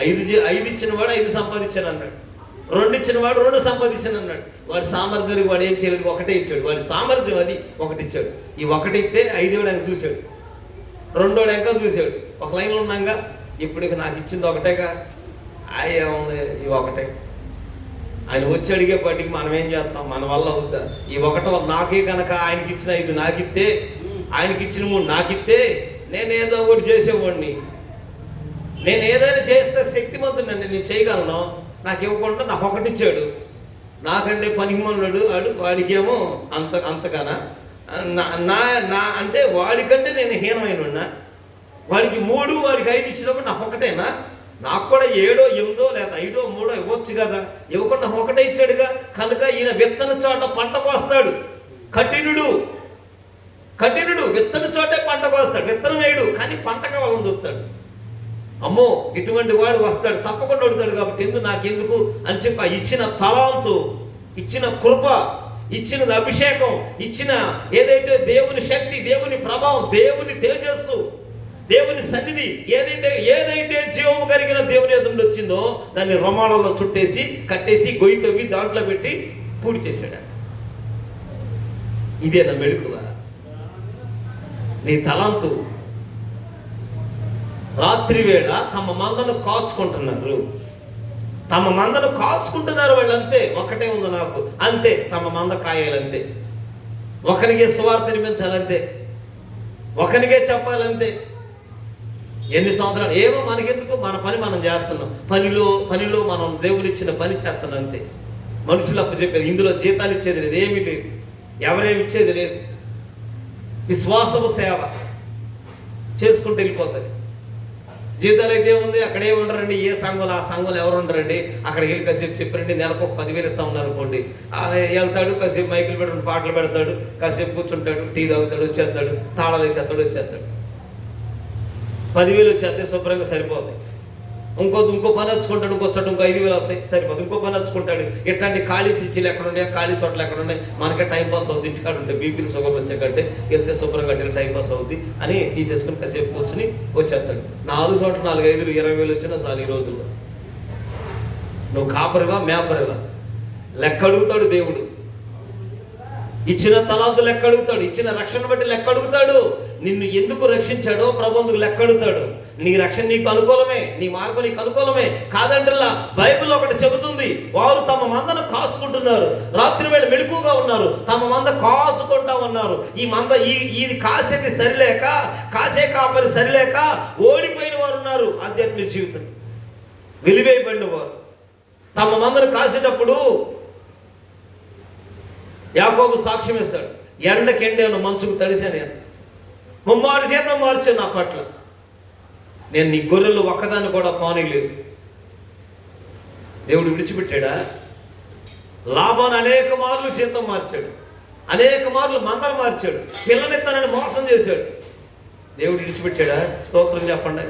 5 ఇచ్చిన వాడు 5 సంపాదించాను అన్నాడు, 2 ఇచ్చిన వాడు 2 సంపాదించాను అన్నాడు. వాడి సామర్థ్యానికి వాడు ఏం చేయలేదు, 1 ఇచ్చాడు. వాడి సామర్థ్యం అది 1 ఇచ్చాడు. ఈ 1 ఇస్తే 5 ఆయన చూశాడు, 2 ఇంకా చూశాడు. ఒక లైన్లో ఉన్నాగా, ఇప్పుడు ఇక నాకు ఇచ్చింది 1గా, ఏముంది ఈ 1. ఆయన వచ్చి అడిగేపాటికి మనం ఏం చేస్తాం, మన వల్ల అవుద్దా? ఈ 1 నాకే కనుక ఆయనకి ఇచ్చిన 5 నాకిస్తే, ఆయనకి ఇచ్చిన 3 నాకిస్తే, నేను ఏదో ఒకటి చేసేవాడిని, నేను ఏదైనా చేస్తే శక్తిమంతుడండి, నేను చేయగలను. నాకు ఇవ్వకుండా నాకు 1 ఇచ్చాడు. నాకంటే పనికిమన్నాడు వాడికేమో అంతగానా నా అంటే వాడికంటే నేను హీనమైన ఉన్నా. వాడికి 3, వాడికి 5 ఇచ్చినప్పుడు నాకు 1ఏనా? నాకు కూడా 7, 8 లేదా 5, 3 ఇవ్వచ్చు కదా. ఇవ్వకుండా 1 ఇచ్చాడుగా. కనుక ఈయన విత్తన చోట పంట కోస్తాడు. కఠినుడు విత్తన చోటే పంట కోస్తాడు, విత్తనం వేయడు, కానీ పంట కావాలని చూస్తాడు. అమ్మో ఇటువంటి వాడు వస్తాడు, తప్పకుండా అడుగుతాడు. కాబట్టి నాకెందుకు అని చెప్పి ఇచ్చిన తలాంతు, ఇచ్చిన కృప, ఇచ్చిన అభిషేకం, ఇచ్చిన ఏదైతే దేవుని శక్తి, దేవుని ప్రభావం, దేవుని తేజస్సు, దేవుని సన్నిధి, ఏదైతే జీవము కలిగిన దేవుని ఎదురు వచ్చిందో దాన్ని రోమాలలో చుట్టేసి కట్టేసి గొయ్యి తవ్వి దాంట్లో పెట్టి పూడి చేశాడు. ఇదేనా మెళుకువ? నీ తలాంతు. రాత్రి వేళ తమ మందను కాచుకుంటున్నారు, వాళ్ళంతే. 1 ఉంది నాకు అంతే, తమ మంద కాయాలంతే, 1కే సువార్త నిర్మించాలంతే, 1కే చెప్పాలంతే. ఎన్ని సంవత్సరాలు ఏమో మనకెందుకు, మన పని మనం చేస్తున్నాం. పనిలో మనం దేవుడిచ్చిన పని చేస్తున్నాం అంతే. మనుషులు అప్పచెప్పేది, ఇందులో జీతాలు ఇచ్చేది లేదు, ఏమీ లేదు, ఎవరేమి ఇచ్చేది లేదు. విశ్వాసము సేవ చేసుకుంటూ వెళ్ళిపోతుంది. జీతాలు అయితే ఉంది, అక్కడే ఉండరండి. ఏ సంఘంలో ఆ సంఘంలో ఎవరు ఉండరండి. అక్కడికి వెళ్ళి కాసేపు చెప్పండి, నెలకు 10,000 ఇస్తా ఉన్నారనుకోండి. వెళ్తాడు, కాసేపు మైకులు పెట్టుకుని పాటలు పెడతాడు, కాసేపు కూర్చుంటాడు, టీ తాగుతాడు, వచ్చేస్తాడు, తాళాలు వేసేస్తాడు, వచ్చేస్తాడు. 10,000 వచ్చేస్తే శుభ్రంగా సరిపోతాయి. ఇంకో పని వచ్చుకుంటాడు, ఇంకో చోట ఇంకో 5,000 వస్తాయి, సరిపోతుంది. ఇంకో పని వచ్చుకుంటాడు. ఇట్లాంటి ఖాళీ సిటీలు ఎక్కడ ఉన్నాయి, ఖాళీ చోట్ల ఎక్కడ ఉన్నాయి, మనకే టైంపాస్ అవుద్ది. ఇంటికాడ ఉంటే బీపీలు షుగర్లు వచ్చే కంటే వెళ్తే శుభ్రంగా వెళ్ళి టైంపాస్ అవుద్ది అని తీసేసుకుని కాసేపు కూర్చుని వచ్చేస్తాడు. 4 చోట్ల 4, 5, 20,000 వచ్చినా చాలు ఈ రోజుల్లో. నువ్వు కాపరివా మేపరివా లెక్క అడుగుతాడు దేవుడు. ఇచ్చిన తలాంతు లెక్క అడుగుతాడు, ఇచ్చిన రక్షణ బట్టి లెక్క అడుగుతాడు. నిన్ను ఎందుకు రక్షించాడో ప్రభు అందుకు లెక్కడుతాడు. నీ రక్షణ నీకు అనుకూలమే, నీ మార్పు నీకు అనుకూలమే కాదంటల్లా. బైబిల్ ఒకటి చెబుతుంది, వారు తమ మందను కాసుకుంటున్నారు, రాత్రి వేళ మెలకుగా ఉన్నారు, తమ మంద కాచుకుంటా ఉన్నారు. ఈ మంద ఇది కాసేది సరిలేక, కాసే కాపరి సరిలేక ఓడిపోయిన వారు ఉన్నారు. ఆధ్యాత్మిక జీవితం వెలివేయబడిన వారు తమ మందను కాసేటప్పుడు యాకోబు సాక్ష్యం ఇస్తాడు, ఎండకెండాను, మంచుకు తడిసా, నేను ముమ్మారు చేత మార్చాను నా పట్ల, నేను నీ గొర్రెలు ఒక్కదాన్ని కూడా పోనీలేదు. దేవుడు విడిచిపెట్టాడా? లాభాన్ని అనేక మార్లు జీతం మార్చాడు, అనేక మార్లు మందలు మార్చాడు, పిల్లనిత్తనని మోసం చేశాడు. దేవుడు విడిచిపెట్టాడా? స్తోత్రం చెప్పండి.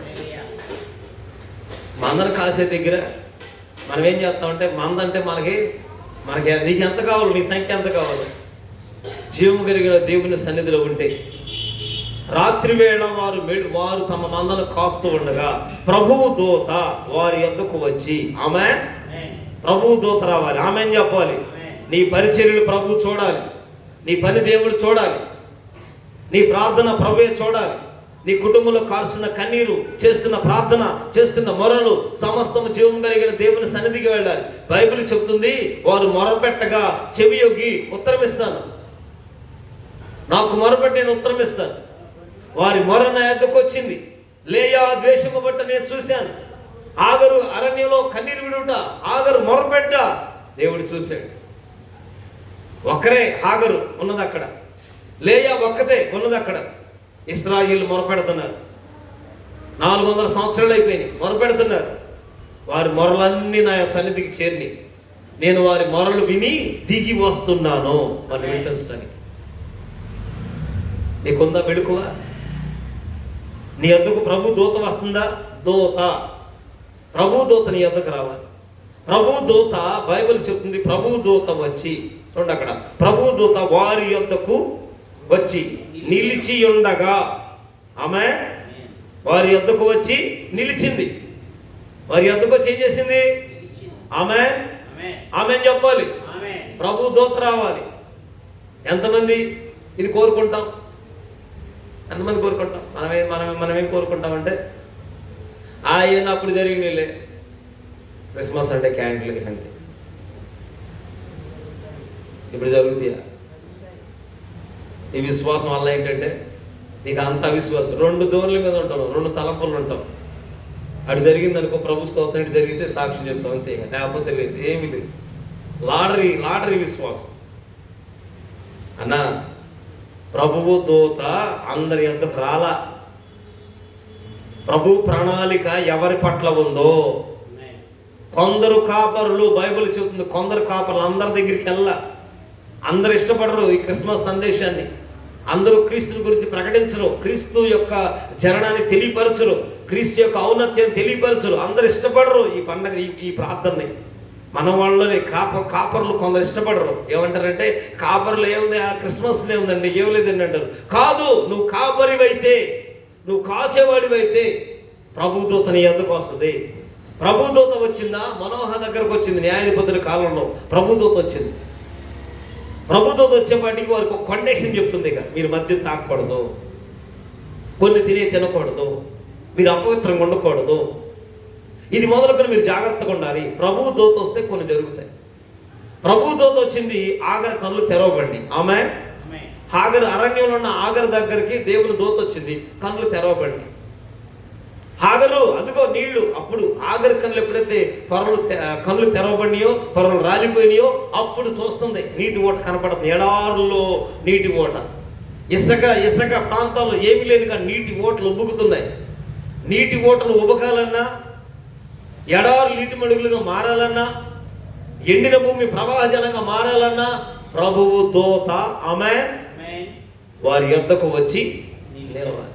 మందను కాసే దగ్గర మనం ఏం చేస్తామంటే, మంద అంటే మనకి నీకు ఎంత కావాలి, నీ సంఖ్య ఎంత కావాలి? జీవము కలిగిన దేవుని సన్నిధిలో ఉంటే రాత్రి వేళ వారు తమ మందను కాస్తూ ఉండగా ప్రభువు దూత వారి యొద్దకు వచ్చి, ఆమేన్, ప్రభువు దూత రావాలి, ఆమేన్ చెప్పాలి. నీ పరిచర్యలు ప్రభువు చూడాలి, నీ పని దేవుడు చూడాలి, నీ ప్రార్థన ప్రభువే చూడాలి. నీ కుటుంబంలో కాల్సిన కన్నీరు, చేస్తున్న ప్రార్థన, చేస్తున్న మొరలు సమస్తము జీవం కలిగిన దేవుని సన్నిధికి వెళ్ళాలి. బైబిల్ చెప్తుంది, వారు మొరపెట్టగా చెవియొగ్గి ఉత్తరం ఇస్తాను, నాకు మొరపెట్టి నేను ఉత్తరం ఇస్తాను. వారి మొర నా యొద్దకు వచ్చింది, లేయా ద్వేషము బట్ట నేను చూశాను. ఆగరు అరణ్యంలో కన్నీరు విడుట, ఆగరు మొరపెట్ట దేవుడు చూశాడు. ఒక్కరే ఆగరు ఉన్నది అక్కడ, లేయా ఒక్కతే ఉన్నది అక్కడ. ఇశ్రాయేలు మొరపెడుతున్నారు, 400 సంవత్సరాలు అయిపోయినాయి, మొరపెడుతున్నారు. వారి మొరలన్నీ నా సన్నిధికి చేరిని, నేను వారి మొరలు విని దిగి వస్తున్నాను అని వినిపించడానికి. నీకుందా మెళుకువా? నీ యొద్దకు ప్రభు దూత వస్తుందా? ప్రభు దూత నీ యొద్దకు రావాలి. ప్రభు దూత, బైబిల్ చెప్తుంది, ప్రభు దూత వచ్చి, చూడండి అక్కడ, ప్రభు దూత వారి యొద్దకు వచ్చి నిలిచి ఉండగా, ఆమె వారి యొద్దకు వచ్చి నిలిచింది. వారి యొద్దకు వచ్చి ఏం చేసింది? ఆమె చెప్పాలి. ప్రభు దూత రావాలి. ఎంతమంది ఇది కోరుకుంటాం? ఎంతమంది కోరుకుంటాం? మనమేం కోరుకుంటామంటే, ఆయన అప్పుడు జరిగినలే, క్రిస్మస్ అంటే క్యాండిల్కి అంతే, ఇప్పుడు జరుగుతాయా? ఈ విశ్వాసం వల్ల ఏంటంటే నీకు అంత అవిశ్వాసం, 2 ధోరణుల మీద ఉంటావు, 2 తలంపులు ఉంటావు. అటు జరిగింది అనుకో, ప్రభు స్తోత్రం, ఇటు జరిగితే సాక్ష్యం చెప్తావు అంతే, లేకపోతే లేదు, ఏమీ లేదు. లాటరీ విశ్వాసం. అన్న, ప్రభువు దూత అందరి యొద్దకు రాలా. ప్రభు ప్రణాళిక ఎవరి పట్ల ఉందో, కొందరు కాపరులు, బైబిల్ చెబుతుంది, కొందరు కాపరులు అందరి దగ్గరికి వెళ్ళా. అందరు ఇష్టపడరు ఈ క్రిస్మస్ సందేశాన్ని, అందరూ క్రీస్తుని గురించి ప్రకటించరు, క్రీస్తు యొక్క జననాన్ని తెలియపరచరు, క్రీస్తు యొక్క ఔన్నత్యాన్ని తెలియపరచరు. అందరు ఇష్టపడరు ఈ పండగ, ఈ ప్రార్థనని. మన వాళ్ళని కాపర్లు కొందరు ఇష్టపడరు. ఏమంటారంటే, కాపర్లు ఏముంది, ఆ క్రిస్మస్లో ఏముందండి, ఏం లేదండి అంటారు. కాదు, నువ్వు కాపరివైతే, నువ్వు కాచేవాడివైతే ప్రభుదూత నీ యొద్దకు వస్తుంది. ప్రభుదూత వచ్చిందా? మనోహ దగ్గరకు వచ్చింది, న్యాయాధిపతుల కాలంలో ప్రభుదూత వచ్చింది. ప్రభుదూత వచ్చేపాటికి వారికి ఒక కండిషన్ చెప్తుంది, ఇక మీరు మద్యం తాగకూడదు, కొన్ని తినకూడదు, మీరు అపవిత్రంగా ఉండకూడదు, ఇది మొదలుకొని మీరు జాగ్రత్తగా ఉండాలి. ప్రభు దూత వస్తే కొన్ని జరుగుతాయి. ప్రభు దూత వచ్చింది, ఆగరు కళ్ళు తెరవబడి, ఆమె హాగరు అరణ్యంలో ఉన్న ఆగరు దగ్గరికి దేవుని దూత వచ్చింది, కళ్ళు తెరవబడి. హాగరు అదిగో నీళ్లు, అప్పుడు ఆగరు కళ్ళు ఎప్పుడైతే కళ్ళు తెరవబడినాయో, పొరలు రాలిపోయినాయో, అప్పుడు చూస్తుంది నీటి ఓట కనపడుతుంది. ఎడారుల్లో నీటి ఓట, ఇసుక ప్రాంతాల్లో ఏమీ లేదు కానీ నీటి ఓటలు ఉబ్బుకుతున్నాయి. నీటి ఓటలు ఉబకాలన్నా, ఎడారు నీటి మడుగులుగా మారాలన్నా, ఎండిన భూమి ప్రవాహజలంగా మారాలన్నా ప్రభువు దూత ఆమె వారి యొద్దకు వచ్చి నిలవాలి.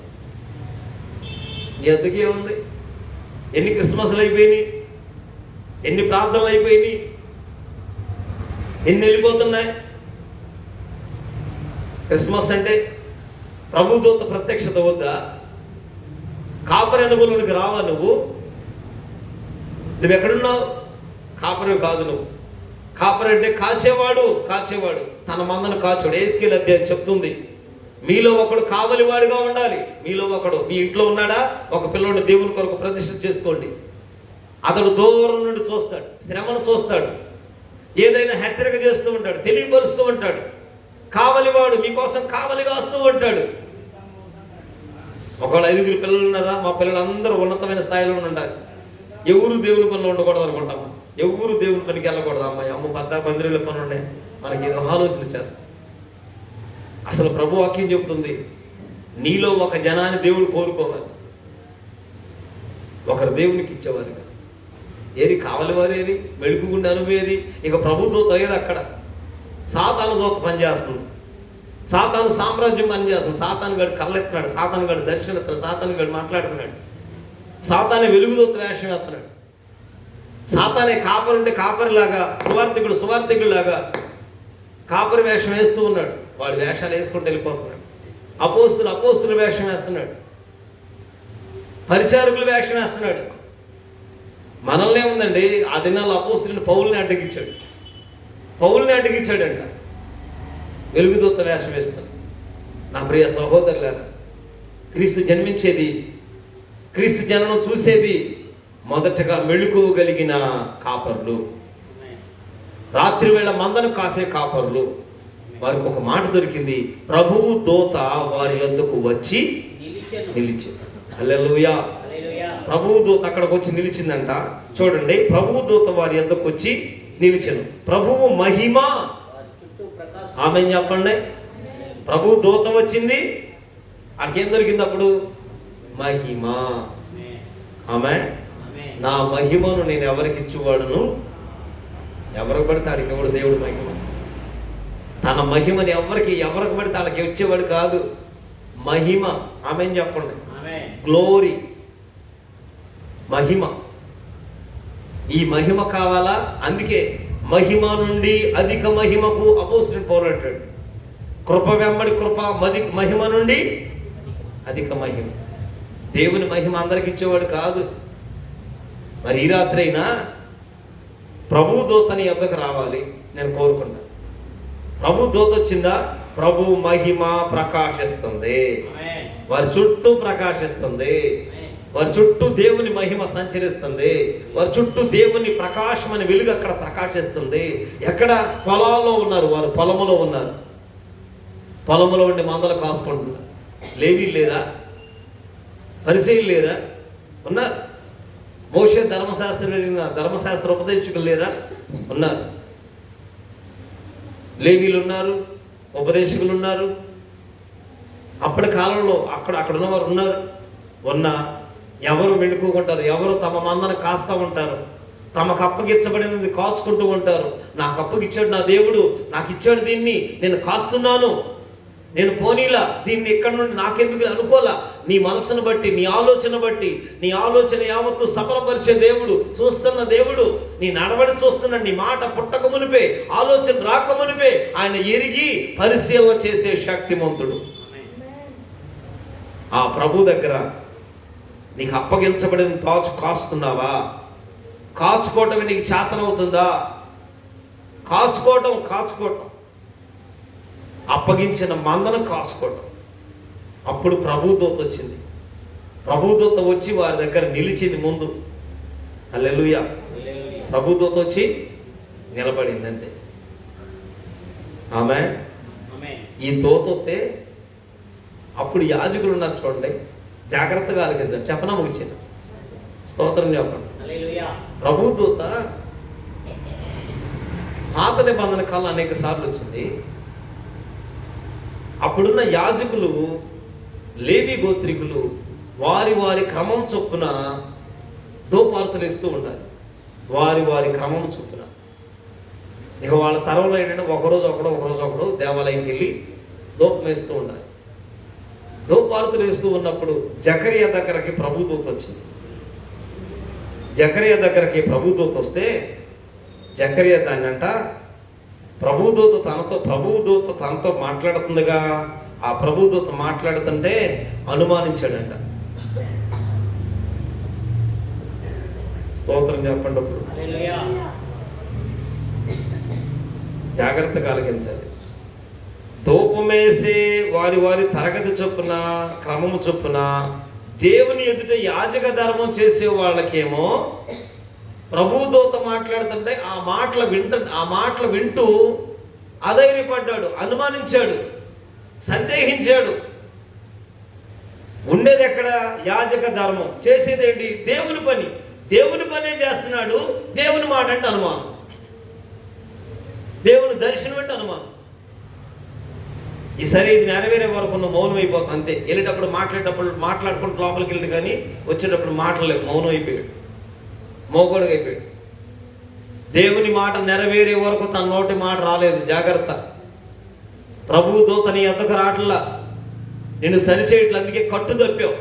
నీ యొద్దకి ఏముంది? ఎన్ని క్రిస్మస్లు అయిపోయినాయి, ఎన్ని ప్రార్థనలు అయిపోయినాయి, ఎన్ని వెళ్ళిపోతున్నాయి. క్రిస్మస్ అంటే ప్రభు దూత ప్రత్యక్షత వద్దా? కాపరి అనుభవంలోనికి రావా? నువ్వెక్కడున్నావు? కాపరి కాదు నువ్వు. కాపరి అంటే కాచేవాడు తన మందను కాచాడు. ఏస్కేల్ అధ్యాయం చెప్తుంది, మీలో ఒకడు కావలివాడిగా ఉండాలి. మీలో ఒకడు, మీ ఇంట్లో ఉన్నాడా, ఒక పిల్లోడిని దేవుని కొరకు ప్రతిష్ఠ చేసుకోండి. అతడు దూరం నుండి చూస్తాడు, శ్రమను చూస్తాడు, ఏదైనా హెచ్చరిక చేస్తూ ఉంటాడు, తెలియపరుస్తూ ఉంటాడు. కావలివాడు మీకోసం కావలిగా వస్తూ ఉంటాడు. ఒకవేళ 5 పిల్లలు ఉన్నారా, మా పిల్లలందరూ ఉన్నతమైన స్థాయిలో ఉండాలి. ఎవరు దేవుని పనిలో ఉండకూడదు అనుకుంటామా? ఎవరు దేవుని పనికి వెళ్ళకూడదు. అమ్మాయి అమ్మ 10 పనులు ఉన్నాయి, మనకి ఏదో ఆలోచన చేస్తాం. అసలు ప్రభు వాక్యం చెప్తుంది, నీలో ఒక జనాన్ని దేవుడు కోరుకోవాలి, ఒకరు దేవునికి ఇచ్చేవారుగా. ఏరి కావలివారు, ఏరి మెలుకుగుండి అనుభవేది. ఇక ప్రభు దూత లేదు అక్కడ, సాతాను దూత పనిచేస్తుంది, సాతాను సామ్రాజ్యం పనిచేస్తుంది. సాతాను గడు కళ్ళెత్తున్నాడు, సాతాను గడు దర్శనం ఎత్తున్నాడు, సాతాను గడు మాట్లాడుతున్నాడు, సాతానే వెలుగుదూత వేషం వేస్తున్నాడు, సాతానే కాపరుంటే కాపరిలాగా, సువార్థికుడు కాపరి వేషం వేస్తూ ఉన్నాడు. వాడి వేషాలు వేసుకుంటూ వెళ్ళిపోతున్నాడు. అపోస్తుల వేషం వేస్తున్నాడు, పరిచారకుల వేషం వేస్తున్నాడు. మనల్నే ఉందండి. ఆ దినాల్లో అపోస్తులని పౌల్ని అడ్డగించాడంట, వెలుగుదూత వేషం వేస్తున్నాడు. నా ప్రియ సహోదరులారా, క్రీస్తు జన్మించేది, క్రీస్తు జననం చూసేది మొదటగా మెళుకువగలిగిన కాపరులు, రాత్రి వేళ మందను కాసే కాపరులు. వారికి ఒక మాట దొరికింది, ప్రభువు దూత వారి యొద్దకు వచ్చి నిలిచింది. హల్లెలూయా. ప్రభువు దూత అక్కడికి వచ్చి నిలిచిందంట. చూడండి, ప్రభువు దూత వారి యొద్దకు వచ్చి నిలిచెను. ప్రభువు మహిమ, ఆమేన్ చెప్పండి. ప్రభువు దూత వచ్చింది, ఆడికి ఏం దొరికింది అప్పుడు? మహిమ. ఆమె నా మహిమను నేను ఎవరికి ఇచ్చేవాడును? ఎవరికి పడితే ఆడికి ఎవడు దేవుడు మహిమ. తన మహిమని ఎవరికి పడితే వాళ్ళకి ఇచ్చేవాడు కాదు. మహిమ, ఆమె చెప్పండి. గ్లోరీ, మహిమ. ఈ మహిమ కావాలా? అందుకే మహిమ నుండి అధిక మహిమకు అపోస్తలుడు పౌలు అంటాడు, కృప వెంబడి కృప, మహిమ నుండి అధిక మహిమ. దేవుని మహిమ అందరికి ఇచ్చేవాడు కాదు. మరి ఈ రాత్రి అయినా ప్రభు దూతని యొద్దకు రావాలి నేను కోరుకున్నా. ప్రభు దూత వచ్చిందా? ప్రభు మహిమ ప్రకాశిస్తుంది, వారి చుట్టూ ప్రకాశిస్తుంది, వారి చుట్టూ దేవుని మహిమ సంచరిస్తుంది, వారి చుట్టూ దేవుని ప్రకాశమని వెలుగు అక్కడ ప్రకాశిస్తుంది. ఎక్కడ? పొలాల్లో ఉన్నారు వారు, పొలములో ఉన్నారు. పొలములో ఉండి మందలు కాసుకుంటున్నారు. లేవీలు లేరా? పరిసయ్యులు లేరా? ఉన్నారు. మోషే ధర్మశాస్త్ర ఉపదేశకులు లేరా? ఉన్నారు. లేవీలు ఉన్నారు, ఉపదేశకులు ఉన్నారు. అప్పటి కాలంలో అక్కడ ఉన్నవారు ఉన్నారు. ఎవరు మెలుకుంటారు, ఎవరు తమ మందను కాస్తూ ఉంటారు, తమకు అప్పగించబడినది కాచుకుంటూ ఉంటారు. నాకు అప్పగిచ్చాడు నా దేవుడు, నాకు ఇచ్చాడు, దీన్ని నేను కాస్తున్నాను, నేను పోనీలా, దీన్ని ఎక్కడి నుండి నాకెందుకు అనుకోలా. నీ మనసును బట్టి, నీ ఆలోచన బట్టి, నీ ఆలోచన యావత్తు సఫలపరిచే దేవుడు, చూస్తున్న దేవుడు, నీ నడవడి చూస్తున్నాడు. నీ మాట పుట్టక మునిపే, ఆలోచన రాక మునిపే ఆయన ఎరిగి పరిశీలన చేసే శక్తిమంతుడు. ఆ ప్రభు దగ్గర నీకు అప్పగించబడిన కాస్తున్నావా? కాచుకోవటం నీకు చేతనవుతుందా? కాచుకోవటం అప్పగించిన మందను కాసుకోవటం. అప్పుడు ప్రభుదూత వచ్చింది. ప్రభుదూత వచ్చి వారి దగ్గర నిలిచింది ముందు. హల్లెలూయా. ప్రభుదూత వచ్చి నిలబడింది అంతే. ఆమె ఈ దూత వస్తే అప్పుడు యాజకులు ఉన్నారు చూడండి, జాగ్రత్తగా ఆలకించారు. చెప్పనా ముగిచ్చాను, స్తోత్రం చెప్పండి. ప్రభుదూత పాత నిబంధన కాలం అనేక సార్లు వచ్చింది. అప్పుడున్న యాజకులు, లేవి గోత్రికులు వారి క్రమం చొప్పున దోపార్తలు ఇస్తూ ఉండాలి. వారి క్రమం చొప్పున. ఇక వాళ్ళ తరంలో ఏంటంటే ఒకరోజు ఒకడు దేవాలయంకి వెళ్ళి దోపం వేస్తూ ఉండాలి. దోపార్తలు వేస్తూ ఉన్నప్పుడు జకరియా దగ్గరకి ప్రభుదూత వచ్చింది. జకరియా దగ్గరకి ప్రభుదూత వస్తే జకరియా దాన్ని అంట, ప్రభుదూత తనతో మాట్లాడుతుందిగా. ఆ ప్రభుదూత మాట్లాడుతుంటే అనుమానించాడంట. స్తోత్రం చెప్పండి. అప్పుడు జాగ్రత్తగా ఆలకించాలి. ధూపమేసే వారి వారి తరగతి చొప్పున, క్రమము చొప్పున దేవుని ఎదుట యాజక ధర్మం చేసే వాళ్ళకేమో ప్రభువు దూత మాట్లాడుతుంటే ఆ మాటలు వింటూ అధైర్యపడ్డాడు, అనుమానించాడు, సందేహించాడు. ఉండేది ఎక్కడ? యాజక ధర్మం. చేసేదేంటి? దేవుని పనే చేస్తున్నాడు. దేవుని మాట అంటే అనుమానం, దేవుని దర్శనం అంటే అనుమానం. ఈసారి ఇది నెరవేరే వరకు మౌనం అయిపోతాం అంతే. వెళ్ళేటప్పుడు మాట్లాడుకుంటూ లోపలికి వెళ్ళి, కానీ వచ్చేటప్పుడు మాటలేవు, మౌనం అయిపోయాడు, మోగోడుగా అయిపోయాడు. దేవుని మాట నెరవేరే వరకు తన నోటి మాట రాలేదు. జాగ్రత్త. ప్రభువు దూత నీ ఎద్దకు రావట్లా, నిన్ను సరిచేయట్లా. అందుకే కట్టు తప్పావు,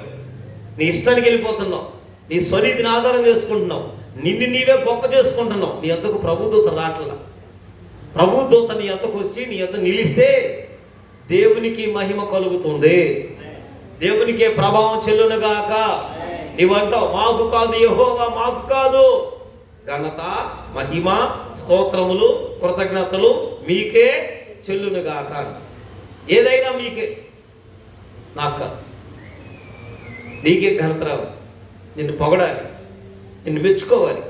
నీ ఇష్టానికి వెళ్ళిపోతున్నావు, నీ స్వనీతిని ఆధారం చేసుకుంటున్నావు, నిన్ను నీవే గొప్ప చేసుకుంటున్నావు. నీ ఎద్దకు ప్రభు దూత రావట్లా. ప్రభు దూత నీ ఎద్దకు వచ్చి నీ ఎద్ద నిలిస్తే దేవునికి మహిమ కలుగుతుంది, దేవునికే ప్రభావం చెల్లునుగాక. నీవంటావు, మాకు కాదు యెహోవా, మాకు కాదు. ఘనత, మహిమ, స్తోత్రములు, కృతజ్ఞతలు మీకే చెల్లునుగాక. ఏదైనా మీకే, నాకు కాదు. నీకే ఘనత రావాలి, నిన్ను పొగడాలి, నిన్ను మెచ్చుకోవాలి.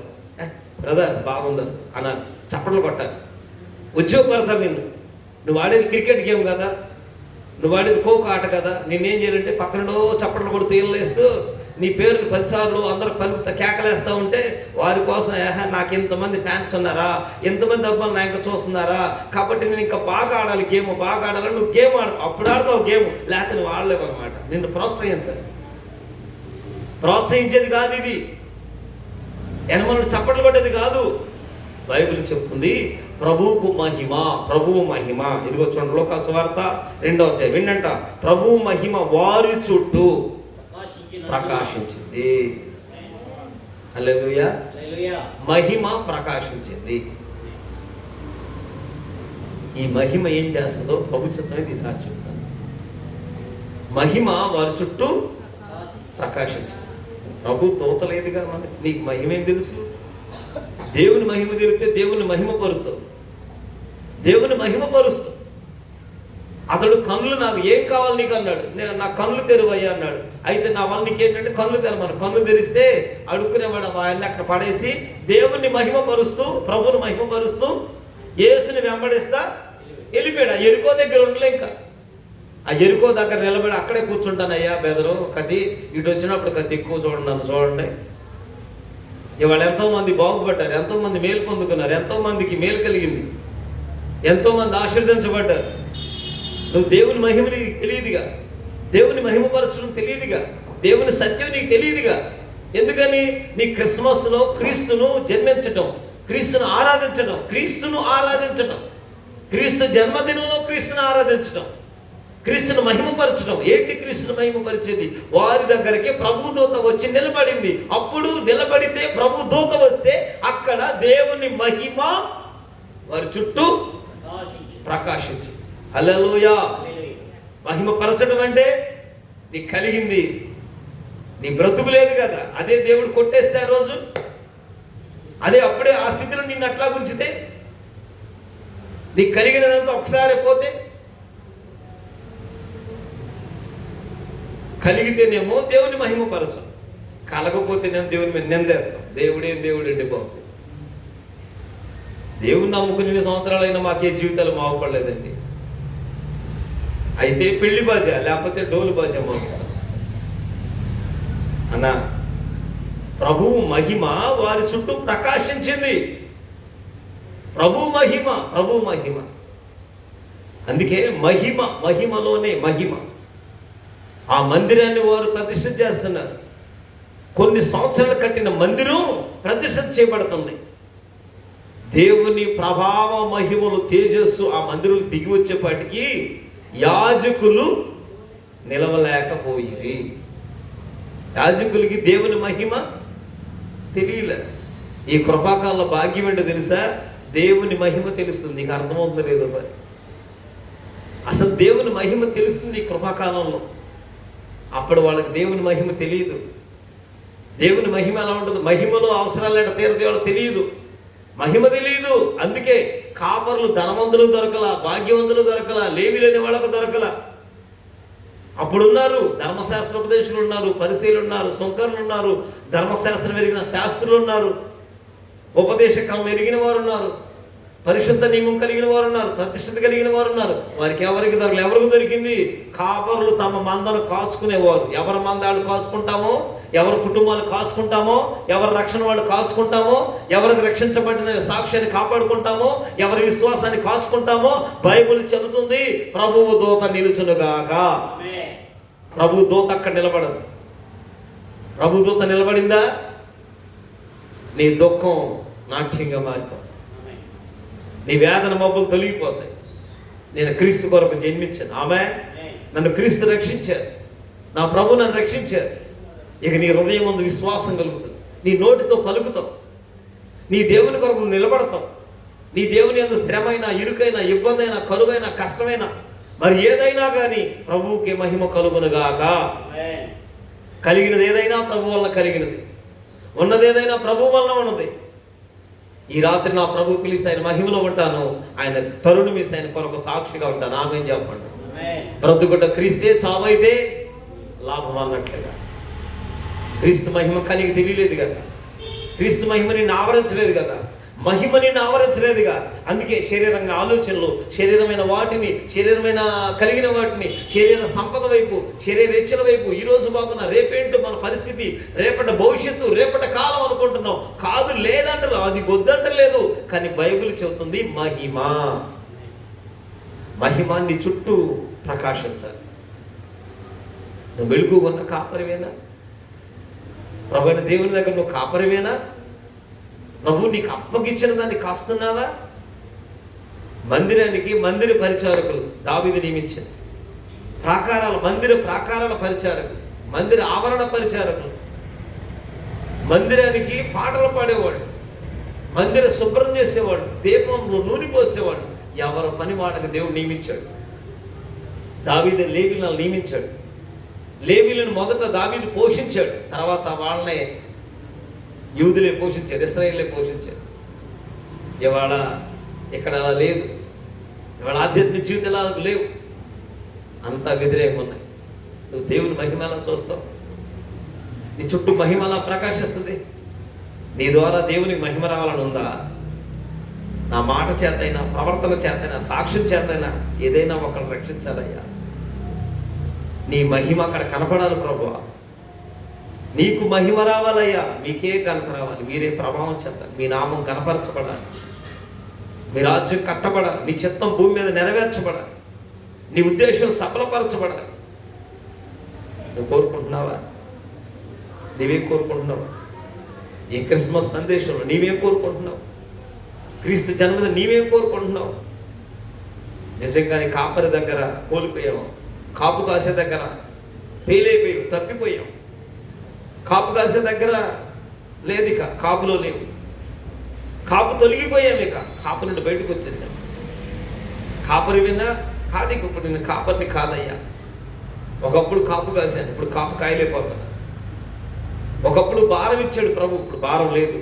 బ్రదర్ బాగుంది అసలు అనాలి, చప్పట్లు కొట్టాలి, ఉద్యోగపరచాలి నిన్ను. నువ్వు ఆడేది క్రికెట్ గేమ్ కదా, నువ్వు ఆడేది ఖోఖో ఆట కదా. నేనేం చేయాలంటే పక్కనలో చప్పట్లు కొడుతూ ఇళ్ళేస్తూ నీ పేరుని 10 సార్లు అందరూ పలుకుతా కేకలేస్తూ ఉంటే వారి కోసం నాకు ఇంతమంది ఫ్యాన్స్ ఉన్నారా, ఎంతమంది అబ్బాయిలు నా ఇంకా చూస్తున్నారా, కాబట్టి నేను ఇంకా బాగా ఆడాలి, బాగా ఆడాలని నువ్వు గేమ్ ఆడతావు. అప్పుడు ఆడతావు గేమ్, లేకపోతే నువ్వు ఆడలేవు అనమాట. నిన్ను ప్రోత్సహించేది కాదు ఇది. యనమనుడు చప్పట్లు కొట్టేది కాదు. బైబిల్ చెప్తుంది ప్రభువుకు మహిమ, ప్రభువు మహిమ. ఇదిగో చూడండి, లోకా సువార్త 2వ అధ్యాయం వినంట. ప్రభువు మహిమ వారి చుట్టూ ప్రకాశించింది. హల్లెలూయా. మహిమ ప్రకాశించింది. ఈ మహిమ ఏం చేస్తుందో ప్రభు చిత్తమైంది ఈసారి చెప్తాను. మహిమ వారి చుట్టూ ప్రకాశించింది. ప్రభు తోతలేదుగా మనకి. నీకు మహిమ ఏం తెలుసు? దేవుని మహిమ తెలిపితే దేవుని మహిమ పరుస్తావు, దేవుని మహిమ పరుస్తావు. అతడు కన్నులు, నాకు ఏం కావాలి నీకు అన్నాడు. నా కన్నులు తెరువయ్యా అన్నాడు. అయితే నా వల్ల నీకేంటంటే కన్నులు తెరమను. కన్నులు తెరిస్తే అడుక్కునేవాడు ఆయన్ని అక్కడ పడేసి దేవుని మహిమ పరుస్తూ, ప్రభుని మహిమ పరుస్తూ యేసుని వెంబడిస్తా వెళ్ళిపోయాడు. ఆ ఎరుకో దగ్గర ఉండలే. ఇంకా ఆ ఎరుకో దగ్గర నిలబడి అక్కడే కూర్చుంటాను. అయ్యా బెదరు కత్తి, ఇటు వచ్చినప్పుడు కత్తి ఎక్కువ చూడండి, నన్ను చూడండి. ఇవాళ ఎంతోమంది బాగుపడ్డారు, ఎంతోమంది మేలు పొందుకున్నారు, ఎంతోమందికి మేలు కలిగింది, ఎంతోమంది ఆశీర్వదించబడ్డారు. నువ్వు దేవుని మహిమని తెలియదుగా, దేవుని మహిమపరచడం తెలియదుగా, దేవుని సత్యం నీకు తెలియదుగా. ఎందుకని? నీ క్రిస్మస్లో క్రీస్తును జన్మించటం, క్రీస్తును ఆరాధించటం, క్రీస్తు జన్మదినంలో క్రీస్తును ఆరాధించటం, క్రీస్తును మహిమపరచడం. ఏంటి క్రీస్తును మహిమపరిచేది? వారి దగ్గరికి ప్రభు దూత వచ్చి నిలబడింది. అప్పుడు నిలబడితే, ప్రభు దూత వస్తే అక్కడ దేవుని మహిమ వారి చుట్టూ ప్రకాశించింది. హల్లెలూయా. మహిమపరచడం అంటే నీకు కలిగింది, నీ బ్రతుకు లేదు కదా, అదే దేవుడు కొట్టేస్తే ఆ రోజు, అదే అప్పుడే ఆ స్థితిలో నిన్ను అట్లా ఉంచితే, నీకు కలిగినదంతా ఒకసారి పోతే, కలిగితేనేమో దేవుని మహిమపరచం, కలగపోతే నేను దేవుని మీద నిందేస్తాం. దేవుడు అండి బాబు. దేవుని నమ్ముకుని 2 సంవత్సరాలైనా మాకే జీవితాలు బాగుపడలేదండి. అయితే పెళ్లి బాజా, లేకపోతే డోలు బాజా మాకు అన్నా. ప్రభువు మహిమ వారి చుట్టూ ప్రకాశించింది. ప్రభు మహిమ. అందుకే మహిమలోనే మహిమ. ఆ మందిరాన్ని వారు ప్రతిష్ఠ చేస్తున్నారు. కొన్ని సంవత్సరాలు కట్టిన మందిరం ప్రతిష్ఠ చేయబడుతుంది. దేవుని ప్రభావ మహిమలు, తేజస్సు ఆ మందిరం దిగి వచ్చేపాటికి యాజకులు నిలవలేకపోయిరి. యాజకులకి దేవుని మహిమ తెలియలే. ఈ కృపాకాలంలో భాగ్యం ఏంటో తెలుసా? దేవుని మహిమ తెలుస్తుంది. నీకు అర్థమవుతుంది లేదో మరి. అసలు దేవుని మహిమ తెలుస్తుంది ఈ కృపాకాలంలో. అప్పుడు వాళ్ళకి దేవుని మహిమ తెలియదు. దేవుని మహిమ ఎలా ఉంటుంది, మహిమలో అవసరాలు ఏంటో తీరదేవాళ్ళకి తెలియదు, మహిమ తెలియదు. అందుకే కాపర్లు ధనవంతులు దొరకలా, భాగ్యవంతులు దొరకలా, లేవీలేని వాళ్ళకు దొరకలా. అప్పుడున్నారు ధర్మశాస్త్ర ఉపదేశులు ఉన్నారు, పరిశీలు ఉన్నారు, సుంకరులు ఉన్నారు, ధర్మశాస్త్రం ఎరిగిన శాస్త్రులు ఉన్నారు, ఉపదేశకం ఎరిగిన వారు ఉన్నారు, పరిశుద్ధ నియమం కలిగిన వారు ఉన్నారు, ప్రతిష్ఠత కలిగిన వారు ఉన్నారు. వారికి ఎవరికి దొరకలేదు. ఎవరికి దొరికింది? కాపరులు తమ మందను కాచుకునేవారు. ఎవరి మందాలు కాచుకుంటామో, ఎవరి కుటుంబాలు కాచుకుంటామో, ఎవరి రక్షణ వాళ్ళు కాచుకుంటామో, ఎవరికి రక్షించబడిన సాక్ష్యాన్ని కాపాడుకుంటామో, ఎవరి విశ్వాసాన్ని కాచుకుంటామో బైబిల్ చెబుతుంది ప్రభువు దూత నిలుచునుగాక. ప్రభు దూత అక్కడ నిలబడదు. ప్రభు దూత నిలబడిందా నీ దుఃఖం నాట్యంగా మారిపోతుంది, నీ వేదన మబ్బులు తొలగిపోతాయి. నేను క్రీస్తు కొరకు జన్మించాను. ఆమె నన్ను క్రీస్తు రక్షించారు, నా ప్రభు నన్ను రక్షించారు. ఇక నీ హృదయం ముందు విశ్వాసం కలుగుతుంది, నీ నోటితో పలుకుతావు, నీ దేవుని కొరకు నిలబడతావు. నీ దేవుని యందు శ్రమైన, ఇరుకైన, ఇబ్బందైన, కరువైన, కష్టమైన మరి ఏదైనా కానీ ప్రభువుకి మహిమ కలుగునుగాక. కలిగినది ఏదైనా ప్రభు వలన కలిగినది, ఉన్నది ఏదైనా ప్రభు వలన ఉన్నది. ఈ రాత్రి నా ప్రభు పిలిస్తే ఆయన మహిమలో ఉంటాను, ఆయన తరుణి మిస్తే ఆయన కొరకు సాక్షిగా ఉంటాను. ఆమేన్ చెప్పండి. బ్రతుకుట క్రీస్తే, చావైతే లాభం అన్నట్లుగా. క్రీస్తు మహిమ కలిగి తెలియలేదు కదా, క్రీస్తు మహిమ నిన్ను ఆవరించలేదు కదా, మహిమ నిన్ను ఆవరించలేదుగా. అందుకే శరీరంగా ఆలోచనలు, శరీరమైన వాటిని, శరీరమైన కలిగిన వాటిని, శరీర సంపద వైపు, శరీర ఇచ్చల వైపు, ఈరోజు బాగున్న రేపేంటో మన పరిస్థితి, రేపటి భవిష్యత్తు, రేపటి కాలం అనుకుంటున్నాం. కాదు, లేదంటలేదు, అది వద్దంటలేదు. కానీ బైబిల్ చెబుతుంది మహిమ. మహిమాన్ని చుట్టూ ప్రకాశించాలి. నువ్వు వెలుగు ఉన్న కాపరివేనా? ప్రభువైన దేవుని దగ్గర నువ్వు కాపరివేనా? ప్రభు నీకు అప్పగించిన దాన్ని కాస్తున్నావా? మందిరానికి మందిర పరిచారకులు దావీదు నియమించింది. మందిర ప్రాకారాల పరిచారకులు, మందిర ఆవరణ పరిచారకులు, మందిరానికి పాటలు పాడేవాడు, మందిర శుభ్రం చేసేవాడు, దీపంలో నూనె పోసేవాడు. ఎవరి పని వాడికి దేవుడు నియమించాడు. దావీదు లేవీలను నియమించాడు. లేవీలను మొదట దావీదు పోషించాడు, తర్వాత వాళ్ళనే యూదులే పోషించారు, ఇశ్రాయేలే పోషించారు. ఇవాళ ఇక్కడ అలా లేదు. ఇవాళ ఆధ్యాత్మిక జీవితాలు లేవు, అంతా వ్యతిరేకం ఉన్నాయి. నువ్వు దేవుని మహిమ ఎలా చూస్తావు? నీ చుట్టూ మహిమ అలా ప్రకాశిస్తుంది. నీ ద్వారా దేవునికి మహిమ రావాలని ఉందా? నా మాట చేతైనా, ప్రవర్తన చేతైనా, సాక్ష్యం చేతైనా ఏదైనా ఒకరిని రక్షించాలయ్యా. నీ మహిమ అక్కడ కనపడాలి ప్రభువా. నీకు మహిమ రావాలయ్యా, మీకే ఘనత రావాలి, మీరే ప్రభావం చెందాలి, మీ నామం కనపరచబడాలి, మీ రాజ్యం కట్టబడాలి, నీ చిత్తం భూమి మీద నెరవేర్చబడాలి, నీ ఉద్దేశం సఫలపరచబడాలి. నువ్వు కోరుకుంటున్నావా? నీవేం కోరుకుంటున్నావు? ఈ క్రిస్మస్ సందేశంలో నీవేం కోరుకుంటున్నావు? క్రీస్తు జన్మదిన నీవేం కోరుకుంటున్నావు? నిజంగానే కాపరి దగ్గర కోల్పోయావు, కాపు కాసే దగ్గర ఫెయిల్ అయిపోయావు, తప్పిపోయావు. కాపు కాసే దగ్గర లేదు, ఇక కాపులో లేవు, కాపు తొలగిపోయాము, ఇక కాపు నుండి బయటకు వచ్చేసాం. కాపరి విన్నా కాదు, ఇక ఇప్పుడు నేను కాపరిని కాదయ్యా. ఒకప్పుడు కాపు కాశాను, ఇప్పుడు కాపు కాయలేకపోతున్నా. ఒకప్పుడు భారం ఇచ్చాడు ప్రభు, ఇప్పుడు భారం లేదు.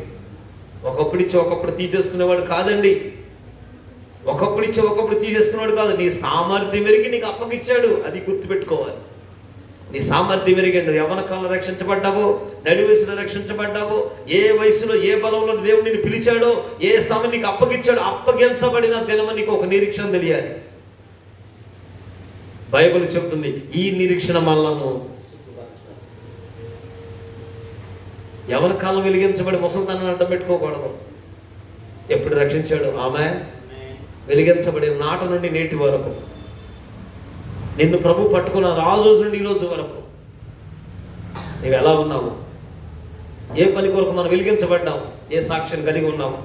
ఒకప్పుడు ఇచ్చి ఒకప్పుడు తీసేసుకునేవాడు కాదండి. ఒకప్పుడు ఇచ్చి ఒకప్పుడు తీసేసుకునేవాడు కాదు. నీ సామర్థ్యం మెరిగి నీకు అప్పగిచ్చాడు, అది గుర్తుపెట్టుకోవాలి. నీ సామర్థ్యం మెరిగండు. యవ్వన కాలంలో రక్షించబడ్డావో, నడి వయసులో రక్షించబడ్డావో, ఏ వయసులో ఏ బలంలో దేవుడు నిన్ను పిలిచాడో, ఏ సమయం నీకు అప్పగించాడో, అప్పగించబడిన దినమని నీకు ఒక నిరీక్షణ తెలియాలి. బైబిల్ చెప్తుంది ఈ నిరీక్షణ మనలను యవ్వన కాలం వెలిగించబడి ముసలితనాన్ని అడ్డం పెట్టుకోకూడదు. ఎప్పుడు రక్షించాడు? ఆమె వెలిగించబడి నాట నుండి నేటి వరకు నిన్ను ప్రభు పట్టుకున్న రోజు నుండి ఈ రోజు వరకు నువ్వు ఎలా ఉన్నావు? ఏ పని కొరకు మనం వెలిగించబడ్డాము? ఏ సాక్ష్యం కలిగి ఉన్నాము?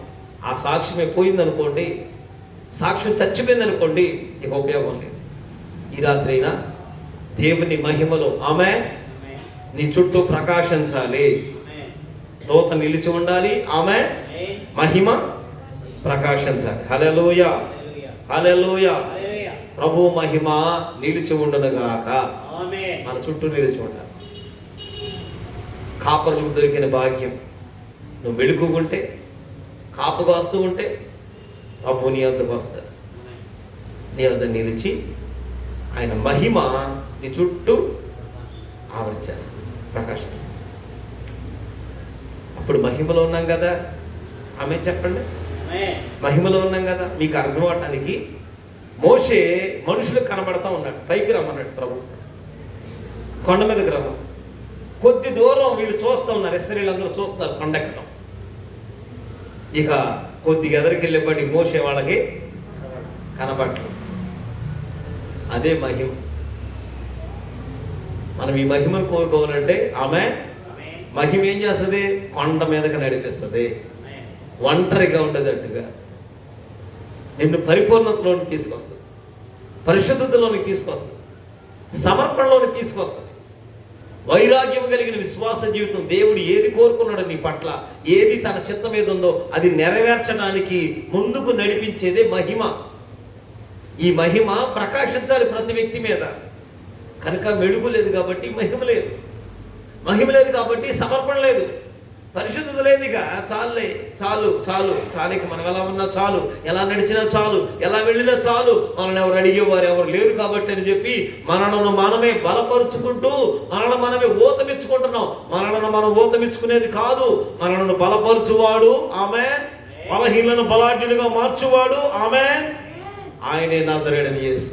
ఆ సాక్ష్యమే పోయిందనుకోండి, సాక్ష్యం చచ్చిపోయిందనుకోండి, ఇక ఉపయోగం లేదు. ఈ రాత్రి అయినా దేవుని మహిమలో ఆమె నీ చుట్టూ ప్రకాశించాలి. దూత నిలిచి ఉండాలి, ఆమె మహిమ ప్రకాశించాలి. హల్లెలూయా, హల్లెలూయా. ప్రభు మహిమ నిలిచి ఉండునుగాక. మన చుట్టూ నిలిచి ఉండాలి. కాపరులకు దొరికిన భాగ్యం. నువ్వు వెలుగుంటే, కాపు కాస్తూ ఉంటే, ప్రభు నీ వద్దకు వస్తారు. నీ వద్ద నిలిచి ఆయన మహిమ నీ చుట్టూ ఆవరించేస్తుంది, ప్రకాశిస్తుంది. అప్పుడు మహిమలో ఉన్నాం కదా. ఆమె చెప్పండి, మహిమలో ఉన్నాం కదా. మీకు అర్థం అవటానికి మోషే మనుషులకు కనబడతా ఉన్నాడు. పైకి రమ్మన్నాడు ప్రభు, కొండ మీదకి రమ్మ. కొద్ది దూరం వీళ్ళు చూస్తూ ఉన్నారు, ఇశ్రాయేలీయులందరూ చూస్తున్నారు కొండ ఎక్కడం. ఇక కొద్దిగా ఎదరికి వెళ్ళేప్పటి మోషే వాళ్ళకి కనబడలేదు. అదే మహిమ. మనం ఈ మహిమను కోరుకోవాలంటే ఆమె మహిమ ఏం చేస్తుంది? కొండ మీదకి నడిపిస్తుంది. ఒంటరిగా ఉండేటట్టుగా నిన్ను పరిపూర్ణతలోనికి తీసుకొస్తుంది, పరిశుద్ధతలోనికి తీసుకొస్తుంది, సమర్పణలోనికి తీసుకొస్తుంది. వైరాగ్యం కలిగిన విశ్వాస జీవితం. దేవుడు ఏది కోరుకున్నాడో నీ పట్ల, ఏది తన చిత్తం మీద ఉందో అది నెరవేర్చడానికి ముందుకు నడిపించేదే మహిమ. ఈ మహిమ ప్రకాశించాలి ప్రతి వ్యక్తి మీద. కనుక వెలుగు లేదు కాబట్టి మహిమ లేదు, మహిమ లేదు కాబట్టి సమర్పణ లేదు, పరిశుద్ధత లేదు. ఇక చాలే, చాలు చాలు చాలు, ఇక మనం ఎలా ఉన్నా చాలు, ఎలా నడిచినా చాలు, ఎలా వెళ్ళినా చాలు, మనల్ని ఎవరు అడిగేవారు ఎవరు లేరు కాబట్టి అని చెప్పి మనలను మనమే బలపరుచుకుంటూ మనల్ని మనమే ఊతమిచ్చుకుంటున్నాం. మనలను మనం ఊతమిచ్చుకునేది కాదు, మనలను బలపరుచువాడు ఆమేన్, బలహీనలను బలాఢ్యులుగా మార్చువాడు ఆమేన్. ఆయనే నజరేయుడైన యేసు.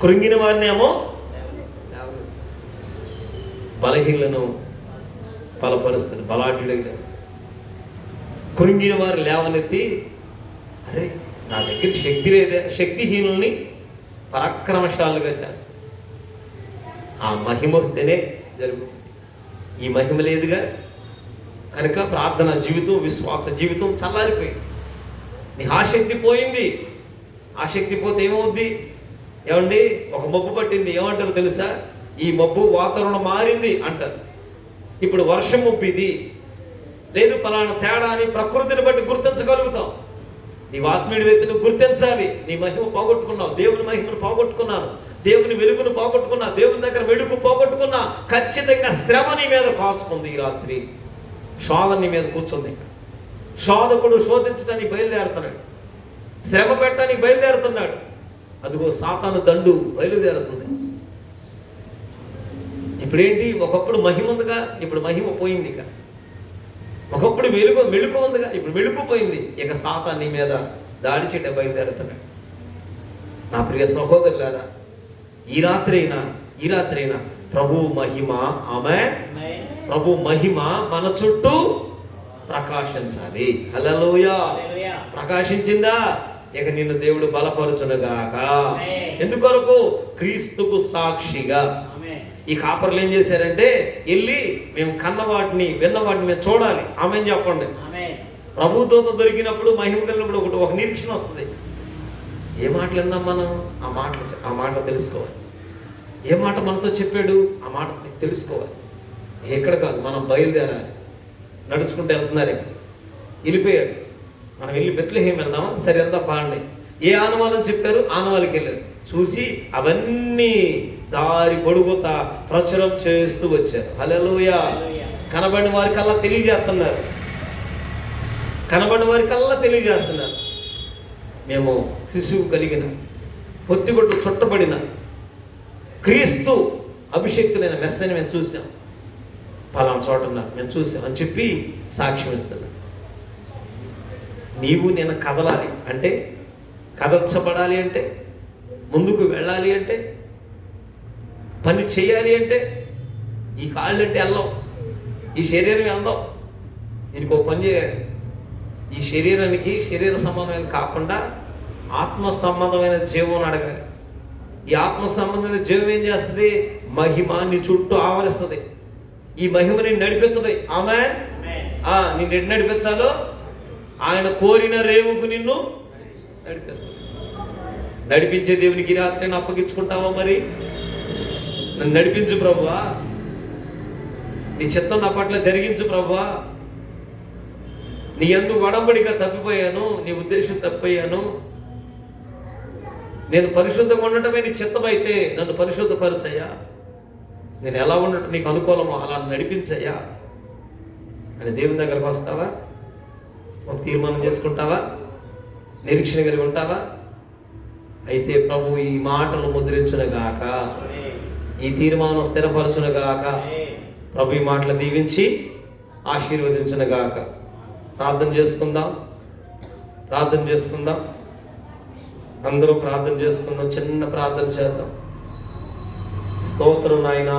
కృంగిన వారిని ఏమో బలహీనలను బలపరుస్తుంది, బలాఢ్యుడిగా చేస్తుంది. కృంగిన వారు లేవనెత్తి, అరే నా దగ్గర శక్తి లేదే, శక్తిహీనుల్ని పరాక్రమశాలుగా చేస్తుంది. ఆ మహిమ వస్తేనే జరుగుతుంది. ఈ మహిమ లేదుగా కనుక ప్రార్థన జీవితం, విశ్వాస జీవితం చల్లారిపోయింది. నీ ఆసక్తి పోయింది. ఆసక్తి పోతే ఏమవుద్ది? ఏమండి, ఒక మబ్బు పట్టింది, ఏమంటారు తెలుసా? ఈ మబ్బు వాతావరణం మారింది అంటారు. ఇప్పుడు వర్షం మబ్బు ఇది లేదు, ఫలానా తేడా అని ప్రకృతిని బట్టి గుర్తించగలుగుతాం. నీ ఆత్మీయుడి వ్యక్తిని గుర్తించాలి. నీ మహిమ పోగొట్టుకున్నావు, దేవుని మహిమను పోగొట్టుకున్నాను, దేవుని వెలుగును పోగొట్టుకున్నా, దేవుని దగ్గర వెలుగు పోగొట్టుకున్నా. ఖచ్చితంగా శ్రమ నీ మీద కాసుకుంది. ఈ రాత్రి శోధన నీ మీద కూర్చుంది. శోధకుడు శోధించడానికి బయలుదేరుతున్నాడు, శ్రమ పెట్టడానికి బయలుదేరుతున్నాడు. అదిగో సాతాను దండు బయలుదేరుతుంది. ఇప్పుడేంటి? ఒకప్పుడు మహిమ ఉందిగా, ఇప్పుడు మహిమ పోయింది. ఇక ఒకప్పుడు వెలుగు ఉందిగా, ఇప్పుడు వెలుగు పోయింది. ఇక సాతాను నీ మీద దాడి చేయడం బయలుదేరుతున్నాడు. నా ప్రియ సహోదరులారా, ఈ రాత్రి అయినా ప్రభు మహిమ ఆమేన్, ప్రభు మహిమ మన చుట్టూ ప్రకాశించాలి. హల్లెలూయా. ప్రకాశించిందా? ఇక నిన్ను దేవుడు బలపరుచునుగాక. ఎందుకొరకు? క్రీస్తుకు సాక్షిగా. ఈ కాపర్లు ఏం చేశారంటే, వెళ్ళి మేము కన్న వాటిని విన్న వాటిని మేము చూడాలి. ఆమె చెప్పండి. ప్రభుతో దొరికినప్పుడు, మహిమ కలిగినప్పుడు ఒక నిరీక్షణ వస్తుంది. ఏ మాటలు విన్నాం మనం? ఆ మాట తెలుసుకోవాలి. ఏ మాట మనతో చెప్పాడు? ఆ మాట తెలుసుకోవాలి. ఎక్కడ కాదు, మనం బయలుదేరాలి. నడుచుకుంటూ వెళ్తున్నారు, వెళ్ళిపోయారు. మనం వెళ్ళి బెత్లెహేం వెళ్దామా? సరే వెళ్దాం పాండి. ఏ ఆనవాళ్ళని చెప్పారు? ఆనవాళ్ళకి వెళ్ళారు. చూసి అవన్నీ దారి పొడుగుతా ప్రచురం చేస్తూ వచ్చారు. హల్లెలూయా. కనబడిన వారికల్లా తెలియజేస్తున్నారు, మేము శిశువు కలిగిన, పొత్తిగొడ్డు చుట్టబడిన క్రీస్తు అభిషేక్తులైన మెస్సని మేము చూసాం, పలానా చోట ఉన్నారు మేము చూసాం అని చెప్పి సాక్ష్యం ఇస్తున్నాం. నీవు నేను కదలాలి అంటే, కదల్చబడాలి అంటే, ముందుకు వెళ్ళాలి అంటే, పని చేయాలి అంటే, ఈ కాళ్ళు అంటే వెళ్దాం, ఈ శరీరం వెళ్దాం. దీనికి ఒక పని చేయాలి. ఈ శరీరానికి శరీర సంబంధమైన కాకుండా ఆత్మ సంబంధమైన జీవం అడగాలి. ఈ ఆత్మ సంబంధమైన జీవం ఏం చేస్తుంది? మహిమ నీ చుట్టూ ఆవరిస్తుంది. ఈ మహిమ నిన్ను నడిపిస్తుంది. ఆమేన్. నిన్ను ఎటు నడిపించాలో ఆయన కోరిన రేవుకు నిన్ను నడిపిస్తుంది. నడిపించే దేవునికి రాత్రి అప్పగించుకుంటావా? మరి నన్ను నడిపించు ప్రభువా, నీ చిత్తం నా పట్ల జరిగించు ప్రభువా, నీ యందు వడంబడిగా తప్పిపోయాను, నీ ఉద్దేశం తప్పిపోయాను, నేను పరిశుద్ధంగా ఉండటమే నీ చిత్తమైతే నన్ను పరిశుద్ధపరచయ్యా, నేను ఎలా ఉండటం నీకు అనుకూలమో అలా నడిపించయ్యా అని దేవుని దగ్గరకు వస్తావా? ఒక తీర్మానం చేసుకుంటావా? నిరీక్షణ కలిగి ఉంటావా? అయితే ప్రభు ఈ మాటలు ముద్రించునుగాక, ఈ తీర్మానం స్థిరపరచునుగాక. ప్రభు ఈ మాటలు దీవించి ఆశీర్వదించునుగాక. ప్రార్థన చేసుకుందాం, ప్రార్థన చేసుకుందాం. అందరూ ప్రార్థన చేసుకుందాం. చిన్న ప్రార్థన చేద్దాం. స్తోత్రం నాయనా.